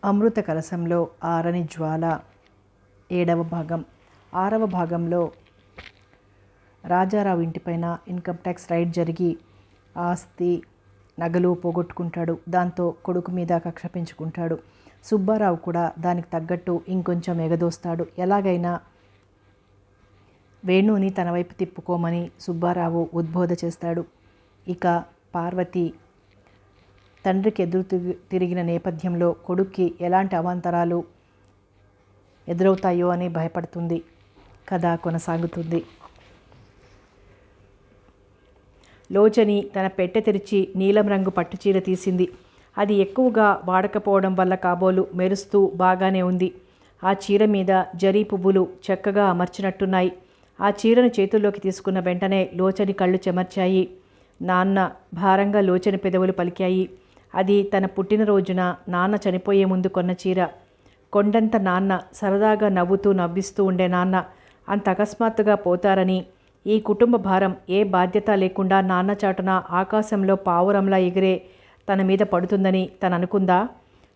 అమృత కలశంలో ఆరని జ్వాల 7వ భాగం. 6వ భాగంలో రాజారావు ఇంటిపైన ఇన్కమ్ ట్యాక్స్ రైడ్ జరిగి ఆస్తి నగలు పోగొట్టుకుంటాడు. దాంతో కొడుకు మీద కక్ష పెంచుకుంటాడు. సుబ్బారావు కూడా దానికి తగ్గట్టు ఇంకొంచెం ఎగదోస్తాడు. ఎలాగైనా వేణుని తన వైపు తిప్పుకోమని సుబ్బారావు ఉద్బోధ చేస్తాడు. ఇక పార్వతి తండ్రికి ఎదురు తిరిగిన నేపథ్యంలో కొడుక్కి ఎలాంటి అవాంతరాలు ఎదురవుతాయో అని భయపడుతుంది. కథ కొనసాగుతుంది. లోచని తన పెట్టె తెరిచి నీలం రంగు పట్టుచీర తీసింది. అది ఎక్కువగా వాడకపోవడం వల్ల కాబోలు మెరుస్తూ బాగానే ఉంది. ఆ చీర మీద జరీ పువ్వులు చక్కగా అమర్చినట్టున్నాయి. ఆ చీరను చేతుల్లోకి తీసుకున్న వెంటనే లోచని కళ్ళు చెమర్చాయి. నాన్న భారంగా లోచని పెదవులు పలికాయి. అది తన పుట్టినరోజున నాన్న చనిపోయే ముందు కొన్న చీర. కొండంత నాన్న, సరదాగా నవ్విస్తూ ఉండే నాన్న అంత అకస్మాత్తుగా పోతారని, ఈ కుటుంబ భారం ఏ బాధ్యత లేకుండా నాన్న చాటున ఆకాశంలో పావురంలా ఎగిరే తన మీద పడుతుందని తను అనుకుందా?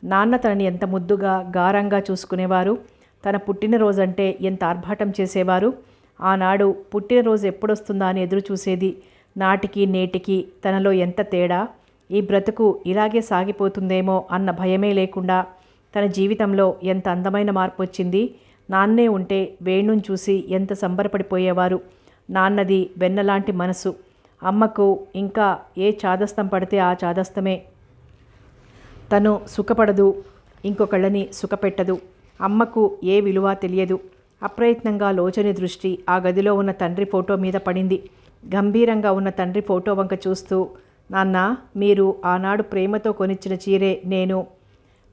నాన్న తనని ఎంత ముద్దుగా గారంగా చూసుకునేవారు. తన పుట్టినరోజంటే ఎంత ఆర్భాటం చేసేవారు. ఆనాడు పుట్టినరోజు ఎప్పుడొస్తుందా అని ఎదురు చూసేది. నాటికి నేటికి తనలో ఎంత తేడా! ఈ బ్రతుకు ఇలాగే సాగిపోతుందేమో అన్న భయమే లేకుండా తన జీవితంలో ఎంత అందమైన మార్పు వచ్చింది. నాన్నే ఉంటే వేణుని చూసి ఎంత సంబరపడిపోయేవారు. నాన్నది వెన్నలాంటి మనసు. అమ్మకు ఇంకా ఏ చాదస్తం పడితే ఆ చాదస్తమే. తను సుఖపడదు, ఇంకొకళ్ళని సుఖపెట్టదు. అమ్మకు ఏ విలువ తెలియదు. అప్రయత్నంగా లోచని దృష్టి ఆ గదిలో ఉన్న తండ్రి ఫోటో మీద పడింది. గంభీరంగా ఉన్న తండ్రి ఫోటో వంక చూస్తూ, నాన్న, మీరు ఆనాడు ప్రేమతో కొనిచ్చిన చీరే నేను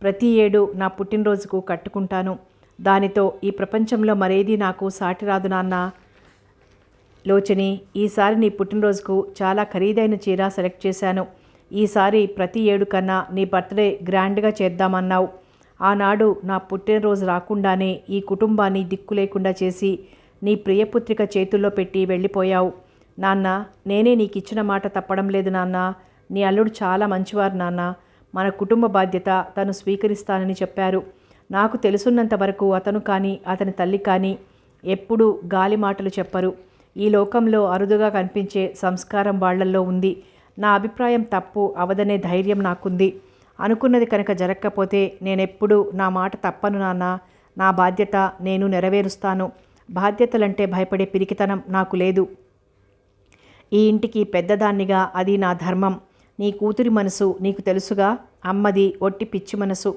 ప్రతి ఏడు నా పుట్టినరోజుకు కట్టుకుంటాను. దానితో ఈ ప్రపంచంలో మరేది నాకు సాటి రాదు నాన్న. లోచని, ఈసారి నీ పుట్టినరోజుకు చాలా ఖరీదైన చీర సెలెక్ట్ చేశాను. ఈసారి ప్రతి ఏడు కన్నా నీ బర్త్డే గ్రాండ్గా చేద్దామన్నావు. ఆనాడు నా పుట్టినరోజు రాకుండానే ఈ కుటుంబాన్ని దిక్కు లేకుండా చేసి నీ ప్రియపుత్రిక చేతుల్లో పెట్టి వెళ్ళిపోయావు. నాన్న, నేనే నీకు ఇచ్చిన మాట తప్పడం లేదు నాన్న. నీ అల్లుడు చాలా మంచివారు నాన్న. మన కుటుంబ బాధ్యత తను స్వీకరిస్తానని చెప్పారు. నాకు తెలుసున్నంత వరకు అతను కానీ అతని తల్లి కానీ ఎప్పుడూ గాలి మాటలు చెప్పరు. ఈ లోకంలో అరుదుగా కనిపించే సంస్కారం వాళ్లల్లో ఉంది. నా అభిప్రాయం తప్పు అవదనే ధైర్యం నాకుంది. అనుకున్నది కనుక జరగకపోతే నేనెప్పుడు నా మాట తప్పను నాన్న. నా బాధ్యత నేను నెరవేరుస్తాను. బాధ్యతలంటే భయపడే పిరికితనం నాకు లేదు. ఈ ఇంటికి పెద్దదాన్నిగా అది నా ధర్మం. నీ కూతురి మనసు నీకు తెలుసుగా. అమ్మది ఒట్టి పిచ్చి మనసు.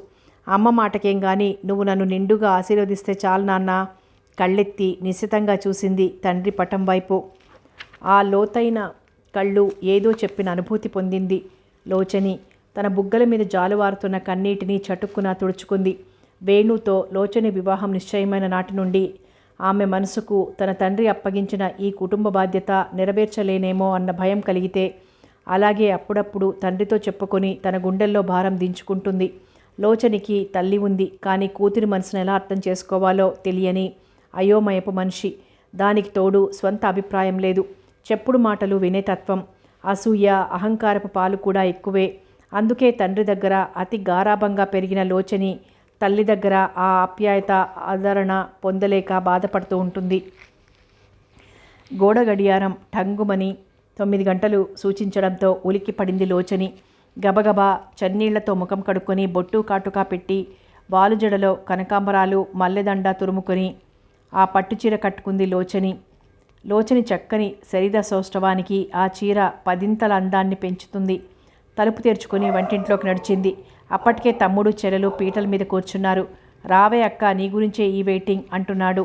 అమ్మ మాటకేం గాని నువ్వు నన్ను నిండుగా ఆశీర్వదిస్తే చాలు నాన్న. కళ్ళెత్తి నిశ్చితంగా చూసింది తండ్రి పటం వైపు. ఆ లోతైన కళ్ళు ఏదో చెప్పిన అనుభూతి పొందింది లోచని. తన బుగ్గల మీద జాలువారుతున్న కన్నీటిని చటుక్కున తుడుచుకుంది. వేణుతో లోచని వివాహం నిశ్చయమైన నాటి నుండి ఆమె మనసుకు తన తండ్రి అప్పగించిన ఈ కుటుంబ బాధ్యత నెరవేర్చలేనేమో అన్న భయం కలిగితే, అలాగే అప్పుడప్పుడు తండ్రితో చెప్పుకొని తన గుండెల్లో భారం దించుకుంటుంది. లోచనికి తల్లి ఉంది, కానీ కూతురి మనసును ఎలా అర్థం చేసుకోవాలో తెలియని అయోమయపు మనిషి. దానికి తోడు స్వంత అభిప్రాయం లేదు. చెప్పుడు మాటలు వినే తత్వం. అసూయ, అహంకారపు పాలు కూడా ఎక్కువే. అందుకే తండ్రి దగ్గర అతి గారాభంగా పెరిగిన లోచని తల్లి దగ్గర ఆ ఆప్యాయత, ఆదరణ పొందలేక బాధపడుతూ ఉంటుంది. గోడ గడియారం ఠంగుమని 9 గంటలు సూచించడంతో ఉలిక్కి పడింది లోచని. గబగబా చన్నీళ్లతో ముఖం కడుక్కొని బొట్టు కాటుకా పెట్టి వాలుజడలో కనకాంబరాలు మల్లెదండ తురుముకొని ఆ పట్టుచీర కట్టుకుంది లోచని చక్కని శరీర సౌష్ఠవానికి ఆ చీర 10ంతల అందాన్ని పెంచుతుంది. తలుపు తెరుచుకొని వంటింట్లోకి నడిచింది. అప్పటికే తమ్ముడు చెల్లెలు పీటల మీద కూర్చున్నారు. రావే అక్క, నీ గురించే ఈ వెయిటింగ్ అంటున్నాడు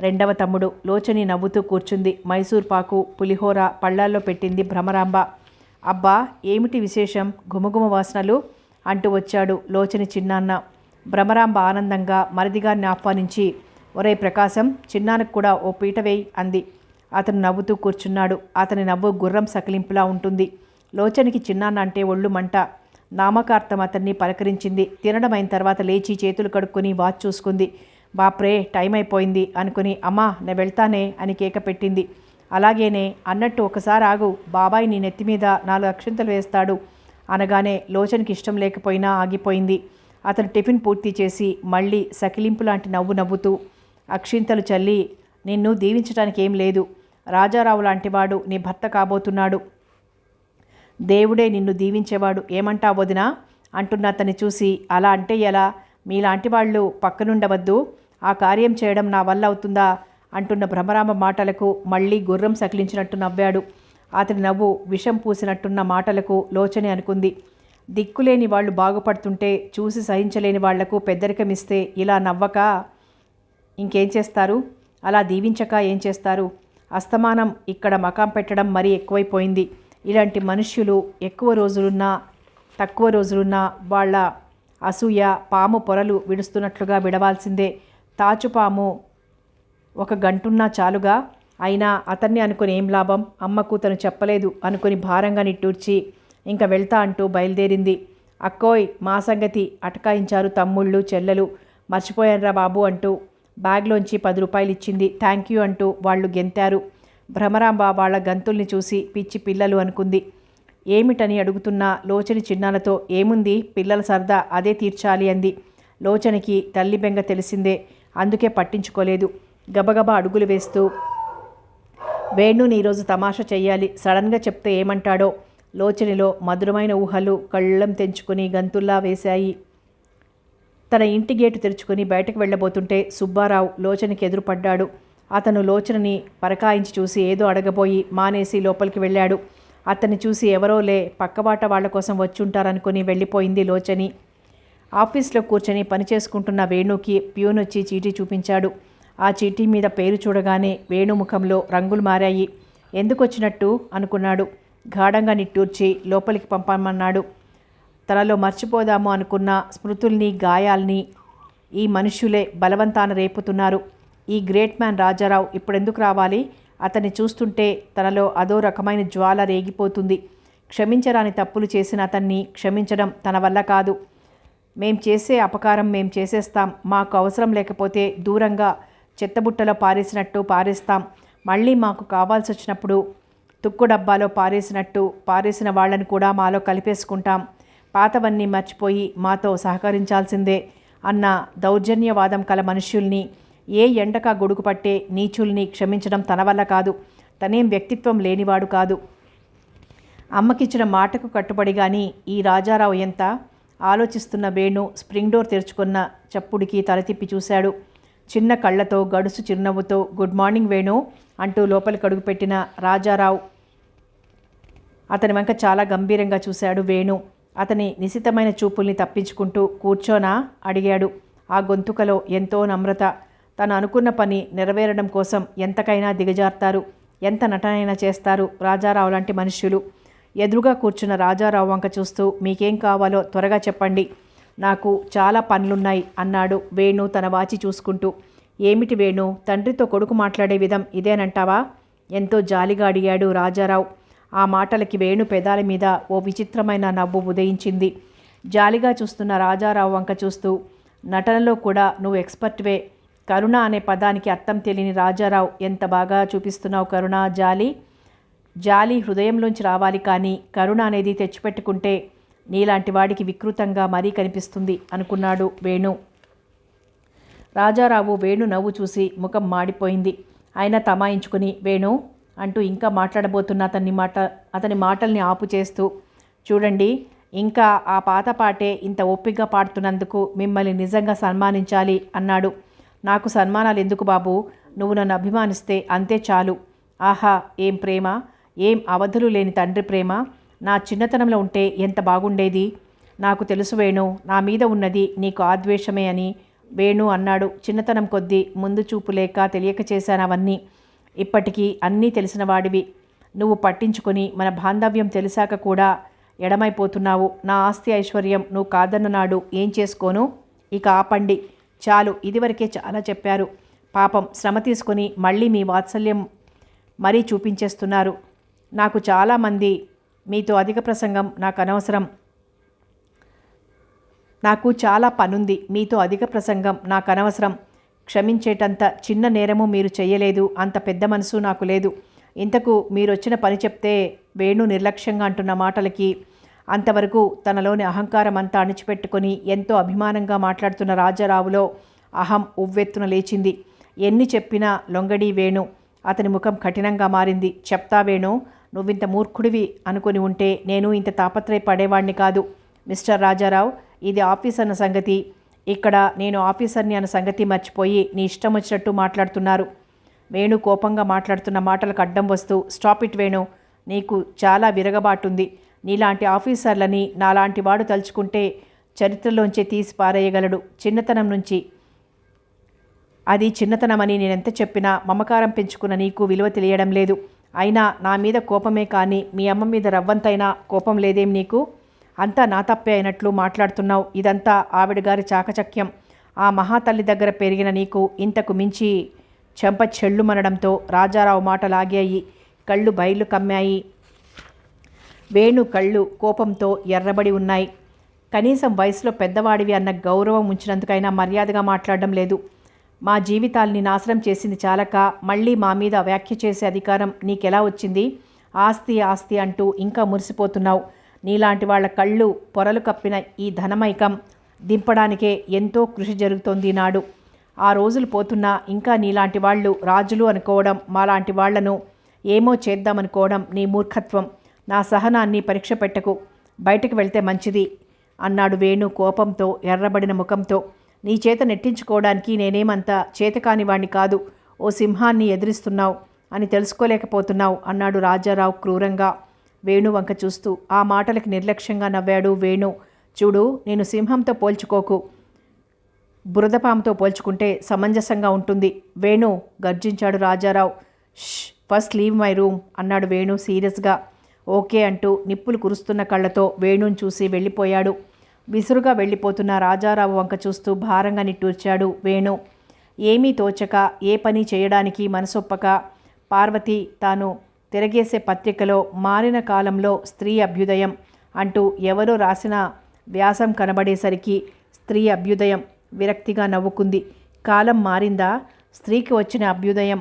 రెండవ తమ్ముడు. లోచని నవ్వుతూ కూర్చుంది. మైసూర్ పాకు, పులిహోర పళ్ళాల్లో పెట్టింది భ్రమరాంబ. అబ్బా, ఏమిటి విశేషం, గుమగుమ వాసనలు అంటూ వచ్చాడు లోచని చిన్నాన్న. భ్రమరాంబ ఆనందంగా మరిదిగారిని ఆహ్వానించి, ఒరే ప్రకాశం, చిన్నాన్నకు కూడా ఓ పీట వేయి అంది. అతను నవ్వుతూ కూర్చున్నాడు. అతని నవ్వు గుర్రం సకిలింపులా ఉంటుంది. లోచనికి చిన్నాన్న అంటే ఒళ్ళు మంట. నామకార్థం అతన్ని పలకరించింది. తినడం అయిన తర్వాత లేచి చేతులు కడుక్కొని వాచ్ చూసుకుంది. బాప్రే, టైం అయిపోయింది అనుకుని, అమ్మా నేను వెళ్తానే అని కేక పెట్టింది. అలాగేనే అన్నట్టు ఒకసారి ఆగు, బాబాయ్ నీ నెత్తి మీద 4 అక్షింతలు వేస్తాడు అనగానే లోచన్కి ఇష్టం లేకపోయినా ఆగిపోయింది. అతను టిఫిన్ పూర్తి చేసి మళ్ళీ సకిలింపు లాంటి నవ్వు నవ్వుతూ అక్షింతలు చల్లి, నిన్ను దీవించడానికి ఏం లేదు. రాజారావు లాంటివాడు నీ భర్త కాబోతున్నాడు. దేవుడే నిన్ను దీవించేవాడు. ఏమంటా వదినా అంటున్న అతన్ని చూసి, అలా అంటే ఎలా? మీలాంటి వాళ్ళు పక్కనుండవద్దు. ఆ కార్యం చేయడం నా వల్ల అవుతుందా అంటున్న భ్రమరామ మాటలకు మళ్ళీ గుర్రం సకిలించినట్టు నవ్వాడు. అతని నవ్వు విషం పూసినట్టున్న మాటలకు లోచని అనుకుంది. దిక్కులేని వాళ్ళు బాగుపడుతుంటే చూసి సహించలేని వాళ్లకు పెద్దరికమిస్తే ఇలా నవ్వక ఇంకేం చేస్తారు? అలా దీవించక ఏం చేస్తారు? అస్తమానం ఇక్కడ మకాం పెట్టడం మరీ ఎక్కువైపోయింది. ఇలాంటి మనుష్యులు ఎక్కువ రోజులున్నా తక్కువ రోజులున్నా వాళ్ళ అసూయ పాము పొరలు విడుస్తున్నట్లుగా విడవాల్సిందే. తాచుపాము ఒక గంటున్నా చాలుగా. అయినా అతన్ని అనుకుని ఏం లాభం? అమ్మకు తను చెప్పలేదు అనుకుని భారంగా నిట్టూర్చి ఇంక వెళ్తా అంటూ బయలుదేరింది. అక్కోయ్, మా సంగతి అటకాయించారు తమ్ముళ్ళు చెల్లెలు. మర్చిపోయానురా బాబు అంటూ బ్యాగ్లోంచి 10 రూపాయలు ఇచ్చింది. థ్యాంక్ యూ అంటూ వాళ్ళు గెంతారు. భ్రమరాంబ వాళ్ళ గంతుల్ని చూసి పిచ్చి పిల్లలు అనుకుంది. ఏమిటని అడుగుతున్న లోచని చిన్నాలతో, ఏముంది పిల్లల సరదా, అదే తీర్చాలి అంది. లోచనికి తల్లి బెంగ తెలిసిందే, అందుకే పట్టించుకోలేదు. గబగబా అడుగులు వేస్తూ, వేణుని ఈరోజు తమాషా చెయ్యాలి, సడన్గా చెప్తే ఏమంటాడో. లోచనిలో మధురమైన ఊహలు కళ్ళం తెంచుకుని గంతుల్లా వేశాయి. తన ఇంటి గేటు తెరుచుకుని బయటకు వెళ్ళబోతుంటే సుబ్బారావు లోచనకి ఎదురుపడ్డాడు. అతను లోచనని పరకాయించి చూసి ఏదో అడగబోయి మానేసి లోపలికి వెళ్ళాడు. అతన్ని చూసి ఎవరోలే పక్కవాట వాళ్ల కోసం వచ్చుంటారనుకుని వెళ్ళిపోయింది లోచని. ఆఫీస్లో కూర్చొని పని చేసుకుంటున్న వేణుకి ప్యూన్ వచ్చి చీటీ చూపించాడు. ఆ చీటీ మీద పేరు చూడగానే వేణు ముఖంలో రంగులు మారాయి. ఎందుకు వచ్చినట్టు అనుకున్నాడు. గాఢంగా నిట్టూర్చి లోపలికి పంపమన్నాడు. తనలో మర్చిపోదాము అనుకున్న స్మృతుల్ని గాయాల్ని ఈ మనుష్యులే బలవంతాన రేపుతున్నారు. ఈ గ్రేట్ మ్యాన్ రాజారావు ఇప్పుడెందుకు రావాలి? అతన్ని చూస్తుంటే తనలో అదో రకమైన జ్వాల రేగిపోతుంది. క్షమించరాని తప్పులు చేసిన అతన్ని క్షమించడం తన వల్ల కాదు. మేం చేసే అపకారం మేం చేసేస్తాం. మాకు అవసరం లేకపోతే దూరంగా చెత్తబుట్టలో పారేసినట్టు పారేస్తాం. మళ్ళీ మాకు కావాల్సి వచ్చినప్పుడు తుక్కు డబ్బాలో పారేసినట్టు పారేసిన వాళ్ళని కూడా మాలో కలిపేసుకుంటాం. పాతవన్నీ మర్చిపోయి మాతో సహకరించాల్సిందే అన్న దౌర్జన్యవాదం కల మనుష్యుల్ని, ఏ ఎండక గొడుగు పట్టే నీచుల్ని క్షమించడం తన వల్ల కాదు. తనేం వ్యక్తిత్వం లేనివాడు కాదు. అమ్మకిచ్చిన మాటకు కట్టుబడి కానీ ఈ రాజారావు ఎంత ఆలోచిస్తున్న వేణు స్ప్రింగ్ డోర్ తెరుచుకున్న చప్పుడికి తల తిప్పి చూశాడు. చిన్న కళ్ళతో గడుసు చిరునవ్వుతో గుడ్ మార్నింగ్ వేణు అంటూ లోపలికి అడుగుపెట్టిన రాజారావు అతని వంక చాలా గంభీరంగా చూశాడు. వేణు అతని నిశితమైన చూపుల్ని తప్పించుకుంటూ కూర్చోనా అడిగాడు. ఆ గొంతుకలో ఎంతో నమ్రత. తను అనుకున్న పని నెరవేరడం కోసం ఎంతకైనా దిగజారుతారు, ఎంత నటనైనా చేస్తారు రాజారావు లాంటి మనుష్యులు. ఎదురుగా కూర్చున్న రాజారావు వంక చూస్తూ, మీకేం కావాలో త్వరగా చెప్పండి, నాకు చాలా పనులున్నాయి అన్నాడు వేణు తన వాచి చూసుకుంటూ. ఏమిటి వేణు, తండ్రితో కొడుకు మాట్లాడే విధం ఇదేనంటావా? ఎంతో జాలిగా అడిగాడు రాజారావు. ఆ మాటలకి వేణు పెదాల మీద ఓ విచిత్రమైన నవ్వు ఉదయించింది. జాలిగా చూస్తున్న రాజారావు వంక చూస్తూ, నటనలో కూడా నువ్వు ఎక్స్పర్ట్వే. కరుణ అనే పదానికి అర్థం తెలియని రాజారావు, ఎంత బాగా చూపిస్తున్నావు కరుణ. జాలి హృదయంలోంచి రావాలి, కానీ కరుణ అనేది తెచ్చిపెట్టుకుంటే నీలాంటి వాడికి వికృతంగా మరీ కనిపిస్తుంది అనుకున్నాడు వేణు. రాజారావు వేణు నవ్వు చూసి ముఖం మాడిపోయింది. ఆయన తమాయించుకుని వేణు అంటూ ఇంకా మాట్లాడబోతున్న అతని మాటల్ని ఆపు చేస్తూ, చూడండి, ఇంకా ఆ పాత పాటే ఇంత ఓపికగా పాడుతున్నందుకు మిమ్మల్ని నిజంగా సన్మానించాలి అన్నాడు. నాకు సన్మానాలు ఎందుకు బాబు, నువ్వు నన్ను అభిమానిస్తే అంతే చాలు. ఆహా, ఏం ప్రేమ, ఏం అవధులు లేని తండ్రి ప్రేమ. నా చిన్నతనంలో ఉంటే ఎంత బాగుండేది. నాకు తెలుసు వేణు, నా మీద ఉన్నది నీకు ఆద్వేషమే అని వేణు అన్నాడు. చిన్నతనం కొద్దీ ముందు చూపు లేక తెలియక చేశాను అవన్నీ. ఇప్పటికీ అన్నీ తెలిసిన వాడివి నువ్వు పట్టించుకొని మన బాంధవ్యం తెలిసాక కూడా ఎడమైపోతున్నావు. నా ఆస్తి ఐశ్వర్యం నువ్వు కాదన్న నాడు ఏం చేసుకోను? ఇక ఆపండి చాలు, ఇదివరకే చాలా చెప్పారు. పాపం శ్రమ తీసుకొని మళ్ళీ మీ వాత్సల్యం మరీ చూపించేస్తున్నారు. నాకు చాలామంది మీతో అధిక ప్రసంగం నాకు అనవసరం. నాకు చాలా పనుంది, మీతో అధిక ప్రసంగం నాకు అనవసరం. క్షమించేటంత చిన్న నేరము మీరు చెయ్యలేదు, అంత పెద్ద మనసు నాకు లేదు. ఇంతకు మీరొచ్చిన పని చెప్తే వేణు నిర్లక్ష్యంగా అంటున్న మాటలకి అంతవరకు తనలోని అహంకారం అంతా అణిచిపెట్టుకుని ఎంతో అభిమానంగా మాట్లాడుతున్న రాజారావులో అహం ఉవ్వెత్తున లేచింది. ఎన్ని చెప్పినా లొంగడి వేణు. అతని ముఖం కఠినంగా మారింది. చెప్తా వేణు, నువ్వింత మూర్ఖుడివి అనుకుని ఉంటే నేను ఇంత తాపత్రయపడేవాణ్ణి కాదు. మిస్టర్ రాజారావు, ఇది ఆఫీస్ అన్న సంగతి, ఇక్కడ నేను ఆఫీసర్ని అన్న సంగతి మర్చిపోయి నీ ఇష్టం వచ్చినట్టు మాట్లాడుతున్నారు. వేణు కోపంగా మాట్లాడుతున్న మాటలకు అడ్డం వస్తూ, స్టాప్ ఇట్ వేణు, నీకు చాలా విరగబాటుంది. నీలాంటి ఆఫీసర్లని నాలాంటి వాడు తలుచుకుంటే చరిత్రలోంచి తీసి పారేయగలడు. చిన్నతనం నుంచి అది చిన్నతనమని నేనెంత చెప్పినా మమకారం పెంచుకున్న నీకు విలువ తెలియడం లేదు. అయినా నా మీద కోపమే కానీ మీ అమ్మ మీద రవ్వంతైనా కోపం లేదేం నీకు? అంతా నా తప్పే అయినట్లు మాట్లాడుతున్నావు. ఇదంతా ఆవిడగారి చాకచక్యం. ఆ మహాతల్లి దగ్గర పెరిగిన నీకు ఇంతకు మించి చెంప చెళ్ళుమనడంతో రాజారావు మాటలాగాయి. కళ్ళు బయలు కమ్మాయి. వేణు కళ్ళు కోపంతో ఎర్రబడి ఉన్నాయి. కనీసం వయసులో పెద్దవాడివి అన్న గౌరవం ఉంచినందుకైనా మర్యాదగా మాట్లాడడం లేదు. మా జీవితాల్ని నాశనం చేసింది చాలక మళ్ళీ మా మీద వ్యాఖ్య చేసే అధికారం నీకెలా వచ్చింది? ఆస్తి ఆస్తి అంటూ ఇంకా మురిసిపోతున్నావు. నీలాంటి వాళ్ళ కళ్ళు పొరలు కప్పిన ఈ ధనమైకం దింపడానికే ఎంతో కృషి జరుగుతోంది నాడు. ఆ రోజులు పోతున్నా ఇంకా నీలాంటి వాళ్ళు రాజులు అనుకోవడం, మాలాంటి వాళ్లను ఏమో చేద్దామనుకోవడం నీ మూర్ఖత్వం. నా సహనాన్ని పరీక్ష పెట్టకు, బయటకు వెళ్తే మంచిది అన్నాడు వేణు కోపంతో ఎర్రబడిన ముఖంతో. నీ చేత నెట్టించుకోవడానికి నేనేమంత చేతకాని వాణ్ణి కాదు. ఓ సింహాన్ని ఎదిరిస్తున్నావు అని తెలుసుకోలేకపోతున్నావు అన్నాడు రాజారావు క్రూరంగా వేణు వంక చూస్తూ. ఆ మాటలకి నిర్లక్ష్యంగా నవ్వాడు వేణు. చూడు, నేను సింహంతో పోల్చుకోకు, బురదపాముతో పోల్చుకుంటే సమంజసంగా ఉంటుంది. వేణు గర్జించాడు Rajarao. First leave my room అన్నాడు వేణు సీరియస్గా. ఓకే అంటూ నిప్పులు కురుస్తున్న కళ్ళతో వేణుని చూసి వెళ్ళిపోయాడు. విసురుగా వెళ్ళిపోతున్న రాజారావు వంక చూస్తూ భారంగా నిట్టూర్చాడు వేణు. ఏమీ తోచక, ఏ పని చేయడానికి మనసొప్పక పార్వతి తాను తిరగేసే పత్రికలో మారిన కాలంలో స్త్రీ అభ్యుదయం అంటూ ఎవరో రాసిన వ్యాసం కనబడేసరికి స్త్రీ అభ్యుదయం విరక్తిగా నవ్వుకుంది. కాలం మారిందా? స్త్రీకి వచ్చిన అభ్యుదయం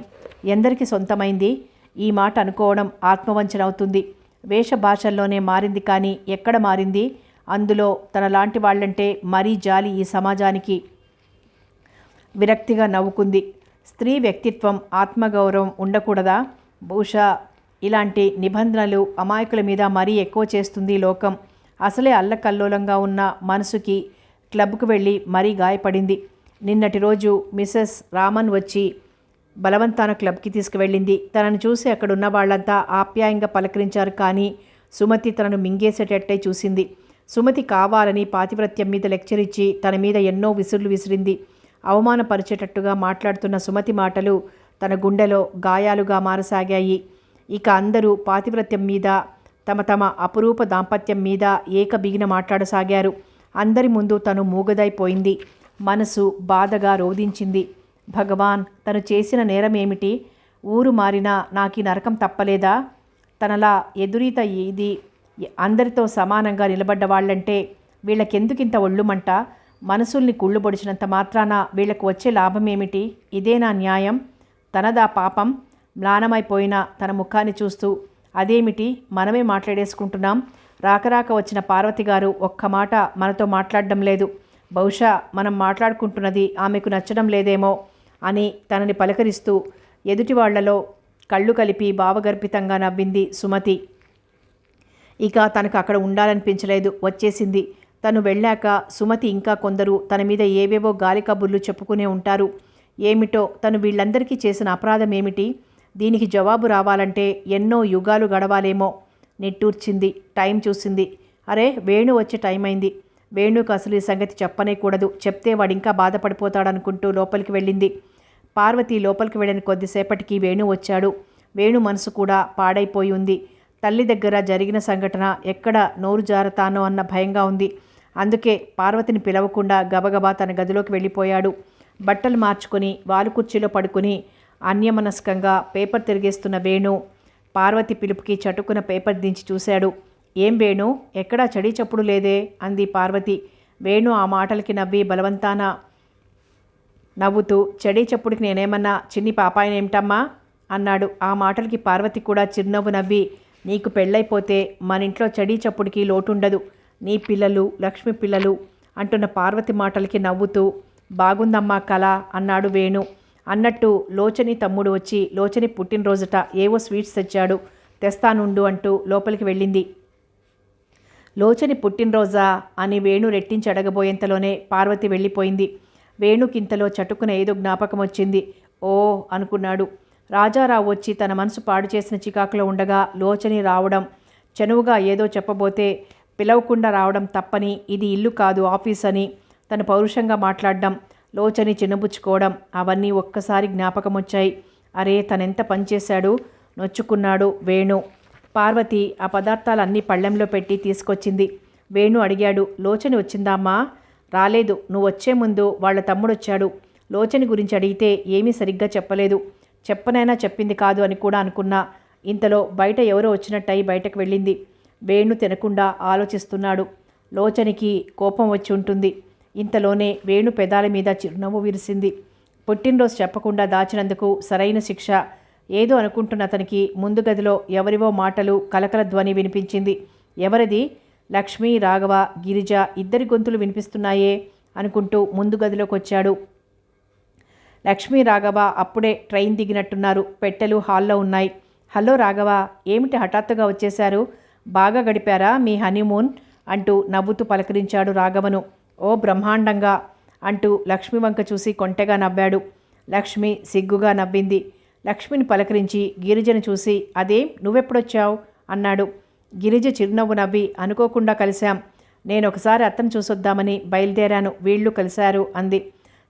ఎందరికి సొంతమైంది? ఈ మాట అనుకోవడం ఆత్మవంచన అవుతుంది. వేషభాషల్లోనే మారింది కానీ ఎక్కడ మారింది? అందులో తనలాంటి వాళ్ళంటే మరీ జాలి ఈ సమాజానికి. విరక్తిగా నవ్వుకుంది. స్త్రీ వ్యక్తిత్వం, ఆత్మగౌరవం ఉండకూడదా? బహుశా ఇలాంటి నిబంధనలు అమాయకుల మీద మరీ ఎక్కువ చేస్తుంది లోకం. అసలే అల్లకల్లోలంగా ఉన్న మనసుకి క్లబ్కు వెళ్ళి మరీ గాయపడింది. నిన్నటి రోజు మిసెస్ రామన్ వచ్చి బలవంతాన క్లబ్కి తీసుకువెళ్ళింది. తనను చూసి అక్కడున్న వాళ్ళంతా ఆప్యాయంగా పలకరించారు కానీ సుమతి తనను మింగేసేటట్టే చూసింది. సుమతి కావాలని పాతివ్రత్యం మీద లెక్చర్ ఇచ్చి తన మీద ఎన్నో విసురులు విసిరింది. అవమానపరిచేటట్టుగా మాట్లాడుతున్న సుమతి మాటలు తన గుండెలో గాయాలుగా మారసాగాయి. ఇక అందరూ పాతివ్రత్యం మీద, తమ తమ అపురూప దాంపత్యం మీద ఏకబిగిన మాట్లాడసాగారు. అందరి ముందు తను మూగదైపోయింది. మనసు బాధగా రోధించింది. భగవాన్, తను చేసిన నేరం ఏమిటి? ఊరు మారినా నాకీ నరకం తప్పలేదా? తనలా ఎదురీత ఇది అందరితో సమానంగా నిలబడ్డ వాళ్ళంటే వీళ్ళకెందుకింత ఒళ్ళుమంట? మనసుల్ని కుళ్ళు పొడిచినంత మాత్రాన వీళ్లకు వచ్చే లాభమేమిటి? ఇదేనా న్యాయం? తనదా పాపం? మ్లానమైపోయిన తన ముఖాన్ని చూస్తూ, అదేమిటి మనమే మాట్లాడేసుకుంటున్నాం? రాకరాక వచ్చిన పార్వతి గారు ఒక్క మాట మనతో మాట్లాడడం లేదు. బహుశా మనం మాట్లాడుకుంటున్నది ఆమెకు నచ్చడం లేదేమో అని తనని పలకరిస్తూ ఎదుటి వాళ్లలో కళ్ళు కలిపి భావగర్భితంగా నవ్వింది సుమతి. ఇక తనకు అక్కడ ఉండాలనిపించలేదు, వచ్చేసింది. తను వెళ్ళాక సుమతి ఇంకా కొందరు తన మీద ఏవేవో గాలి కబుర్లు చెప్పుకునే ఉంటారు. ఏమిటో తను వీళ్ళందరికీ చేసిన అపరాధం ఏమిటి? దీనికి జవాబు రావాలంటే ఎన్నో యుగాలు గడవాలేమో. నిట్టూర్చింది. టైం చూసింది. అరే, వేణు వచ్చే టైం అయింది. వేణుకు అసలు ఈ సంగతి చెప్పనేకూడదు, చెప్తే వాడింకా బాధపడిపోతాడనుకుంటూ లోపలికి వెళ్ళింది. పార్వతి లోపలికి వెళ్ళిన కొద్దిసేపటికి వేణు వచ్చాడు. వేణు మనసు కూడా పాడైపోయి ఉంది. తల్లి దగ్గర జరిగిన సంఘటన ఎక్కడ నోరు జారతానో అన్న భయంగా ఉంది. అందుకే పార్వతిని పిలవకుండా గబగబా తన గదిలోకి వెళ్ళిపోయాడు. బట్టలు మార్చుకొని వాలు కుర్చీలో పడుకుని అన్యమనస్కంగా పేపర్ తిరిగేస్తున్న వేణు పార్వతి పిలుపుకి చటుకున పేపర్ దించి చూశాడు. ఏం వేణు, ఎక్కడా చడి చప్పుడు లేదే అంది పార్వతి. వేణు ఆ మాటలకి నవ్వి బలవంతాన నవ్వుతూ, చడి చప్పుడికి నేనేమన్నా చిన్ని పాపాయనేమిటమ్మా అన్నాడు. ఆ మాటలకి పార్వతి కూడా చిరునవ్వు నవ్వి, నీకు పెళ్ళైపోతే మన ఇంట్లో చడీ చప్పుడికి లోటుండదు. నీ పిల్లలు, లక్ష్మి పిల్లలు అంటున్న పార్వతి మాటలకి నవ్వుతూ, బాగుందమ్మా కళ అన్నాడు వేణు. అన్నట్టు లోచని తమ్ముడు వచ్చి లోచని పుట్టినరోజుట ఏవో స్వీట్స్ తెచ్చాడు, తెస్తానుండు అంటూ లోపలికి వెళ్ళింది. లోచని పుట్టినరోజా అని వేణు రెట్టించి అడగబోయేంతలోనే పార్వతి వెళ్ళిపోయింది. వేణుకింతలో చటుకున ఏదో జ్ఞాపకం వచ్చింది. ఓ అనుకున్నాడు. రాజారావు వచ్చి తన మనసు పాడు చేసిన చికాకులో ఉండగా లోచని రావడం, చనువుగా ఏదో చెప్పబోతే పిలవకుండా రావడం తప్పని, ఇది ఇల్లు కాదు ఆఫీస్ అని తను పౌరుషంగా మాట్లాడడం, లోచని చిన్నబుచ్చుకోవడం అవన్నీ ఒక్కసారి జ్ఞాపకం వచ్చాయి. అరే తనెంత పనిచేశాడు, నొచ్చుకున్నాడు వేణు. పార్వతి ఆ పదార్థాలన్నీ పళ్ళెంలో పెట్టి తీసుకొచ్చింది. వేణు అడిగాడు, లోచని వచ్చిందామ్మా? రాలేదు, నువ్వు వచ్చే ముందు వాళ్ళ తమ్ముడొచ్చాడు. లోచని గురించి అడిగితే ఏమీ సరిగ్గా చెప్పలేదు. చెప్పనైనా చెప్పింది కాదు అని కూడా అనుకున్నా. ఇంతలో బయట ఎవరో వచ్చినట్టయి బయటకు వెళ్ళింది. వేణు తినకుండా ఆలోచిస్తున్నాడు. లోచనికి కోపం వచ్చి ఉంటుంది. ఇంతలోనే వేణు పెదాల మీద చిరునవ్వు విరిసింది. పుట్టినరోజు చెప్పకుండా దాచినందుకు సరైన శిక్ష. ఏదో అనుకుంటున్న అతనికి ముందు గదిలో ఎవరివో మాటలు, కలకల ధ్వని వినిపించింది. ఎవరిది? లక్ష్మి, రాఘవ, గిరిజ ఇద్దరి గొంతులు వినిపిస్తున్నాయే అనుకుంటూ ముందు గదిలోకి వచ్చాడు. లక్ష్మీ, రాఘవ అప్పుడే ట్రైన్ దిగినట్టున్నారు. పెట్టెలు హాల్లో ఉన్నాయి. హలో రాఘవ, ఏమిటి హఠాత్తుగా వచ్చేశారు? బాగా గడిపారా మీ హనీమూన్ అంటూ నవ్వుతూ పలకరించాడు రాఘవను. ఓ బ్రహ్మాండంగా అంటూ లక్ష్మి వంక చూసి కొంటెగా నవ్వాడు. లక్ష్మి సిగ్గుగా నవ్వింది. లక్ష్మిని పలకరించి గిరిజను చూసి, అదేం నువ్వెప్పుడొచ్చావు అన్నాడు. గిరిజ చిరునవ్వు నవ్వి, అనుకోకుండా కలిశాం. నేను ఒకసారి అత్తను చూసొద్దామని బయలుదేరాను, వీళ్ళు కలిశారు అంది.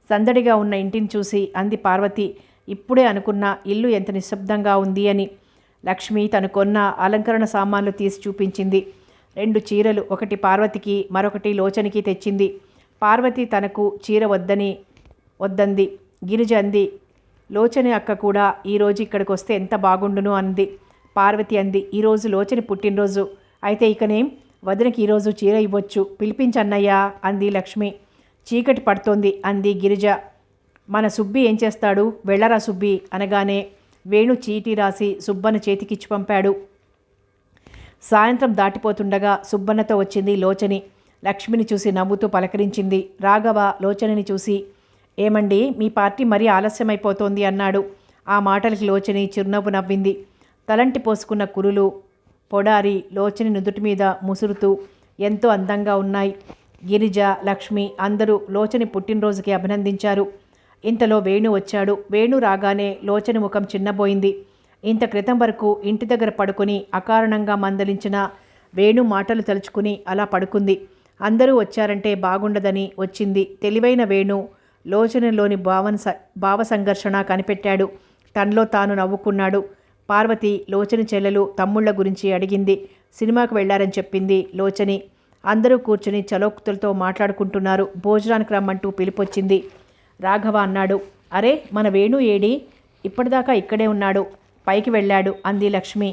సందడిగా ఉన్న ఇంటిని చూసి అంది పార్వతి, ఇప్పుడే అనుకున్న ఇల్లు ఎంత నిశ్శబ్దంగా ఉంది అని. లక్ష్మి తను కొన్న అలంకరణ సామాన్లు తీసి చూపించింది. 2 చీరలు, ఒకటి పార్వతికి, మరొకటి లోచనికి తెచ్చింది. పార్వతి తనకు చీర వద్దంది. గిరిజ అంది, లోచని అక్క కూడా ఈరోజు ఇక్కడికి వస్తే ఎంత బాగుండును అంది. పార్వతి అంది, ఈరోజు లోచని పుట్టినరోజు, అయితే ఇకనేం వదినకి ఈరోజు చీర ఇవ్వచ్చు, పిలిపించన్నయ్యా అంది లక్ష్మి. చీకటి పడుతోంది అంది గిరిజ. మన సుబ్బి ఏం చేస్తాడు, వెళ్ళరా సుబ్బి అనగానే వేణు చీటీ రాసి సుబ్బన్న చేతికిచ్చి పంపాడు. సాయంత్రం దాటిపోతుండగా సుబ్బన్నతో వచ్చింది లోచని. లక్ష్మిని చూసి నవ్వుతూ పలకరించింది. రాఘవ లోచనిని చూసి, ఏమండి మీ పార్టీ మరీ ఆలస్యమైపోతోంది అన్నాడు. ఆ మాటలకి లోచని చిరునవ్వు నవ్వింది. తలంటి పోసుకున్న కురులు పొడారి లోచని నుదుటి మీద ముసురుతూ ఎంతో అందంగా ఉన్నాయి. గిరిజ, లక్ష్మి అందరూ లోచని పుట్టినరోజుకి అభినందించారు. ఇంతలో వేణు వచ్చాడు. వేణు రాగానే లోచని ముఖం చిన్నబోయింది. ఇంత క్రితం వరకు ఇంటి దగ్గర పడుకుని అకారణంగా మందలించిన వేణు మాటలు తలుచుకుని అలా పడుకుంది. అందరూ వచ్చారంటే బాగుండదని వచ్చింది. తెలివైన వేణు లోచనలోని భావ సంఘర్షణ కనిపెట్టాడు. తనలో తాను నవ్వుకున్నాడు. పార్వతి లోచని చెల్లెలు తమ్ముళ్ల గురించి అడిగింది. సినిమాకు వెళ్లారని చెప్పింది లోచని. అందరూ కూర్చుని చలోక్తులతో మాట్లాడుకుంటున్నారు. భోజనానికి రమ్మంటూ పిలిపొచ్చింది. రాఘవ అన్నాడు, అరే మన వేణు ఏడి? ఇప్పటిదాకా ఇక్కడే ఉన్నాడు, పైకి వెళ్ళాడు అంది లక్ష్మి.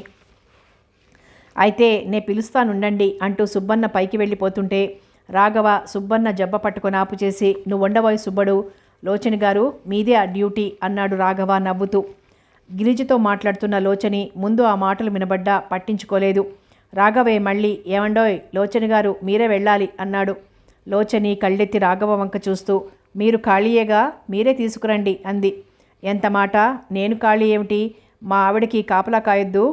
అయితే నే పిలుస్తానుండండి అంటూ సుబ్బన్న పైకి వెళ్ళిపోతుంటే రాఘవ సుబ్బన్న జబ్బ పట్టుకొని ఆపు చేసి, నువ్వు ఉండబోయి సుబ్బడు, లోచని గారు మీదే ఆ డ్యూటీ అన్నాడు రాఘవ నవ్వుతూ. గిరిజతో మాట్లాడుతున్న లోచని ముందు ఆ మాటలు వినబడ్డా పట్టించుకోలేదు. రాఘవే మళ్ళీ, ఏమండోయ్ లోచని గారు మీరే వెళ్ళాలి అన్నాడు. లోచని కళ్ళెత్తి రాఘవ వంక చూస్తూ, మీరు ఖాళీయేగా, మీరే తీసుకురండి అంది. ఎంత మాట, నేను ఖాళీ ఏమిటి, మా ఆవిడకి కాపలా కాయొద్దు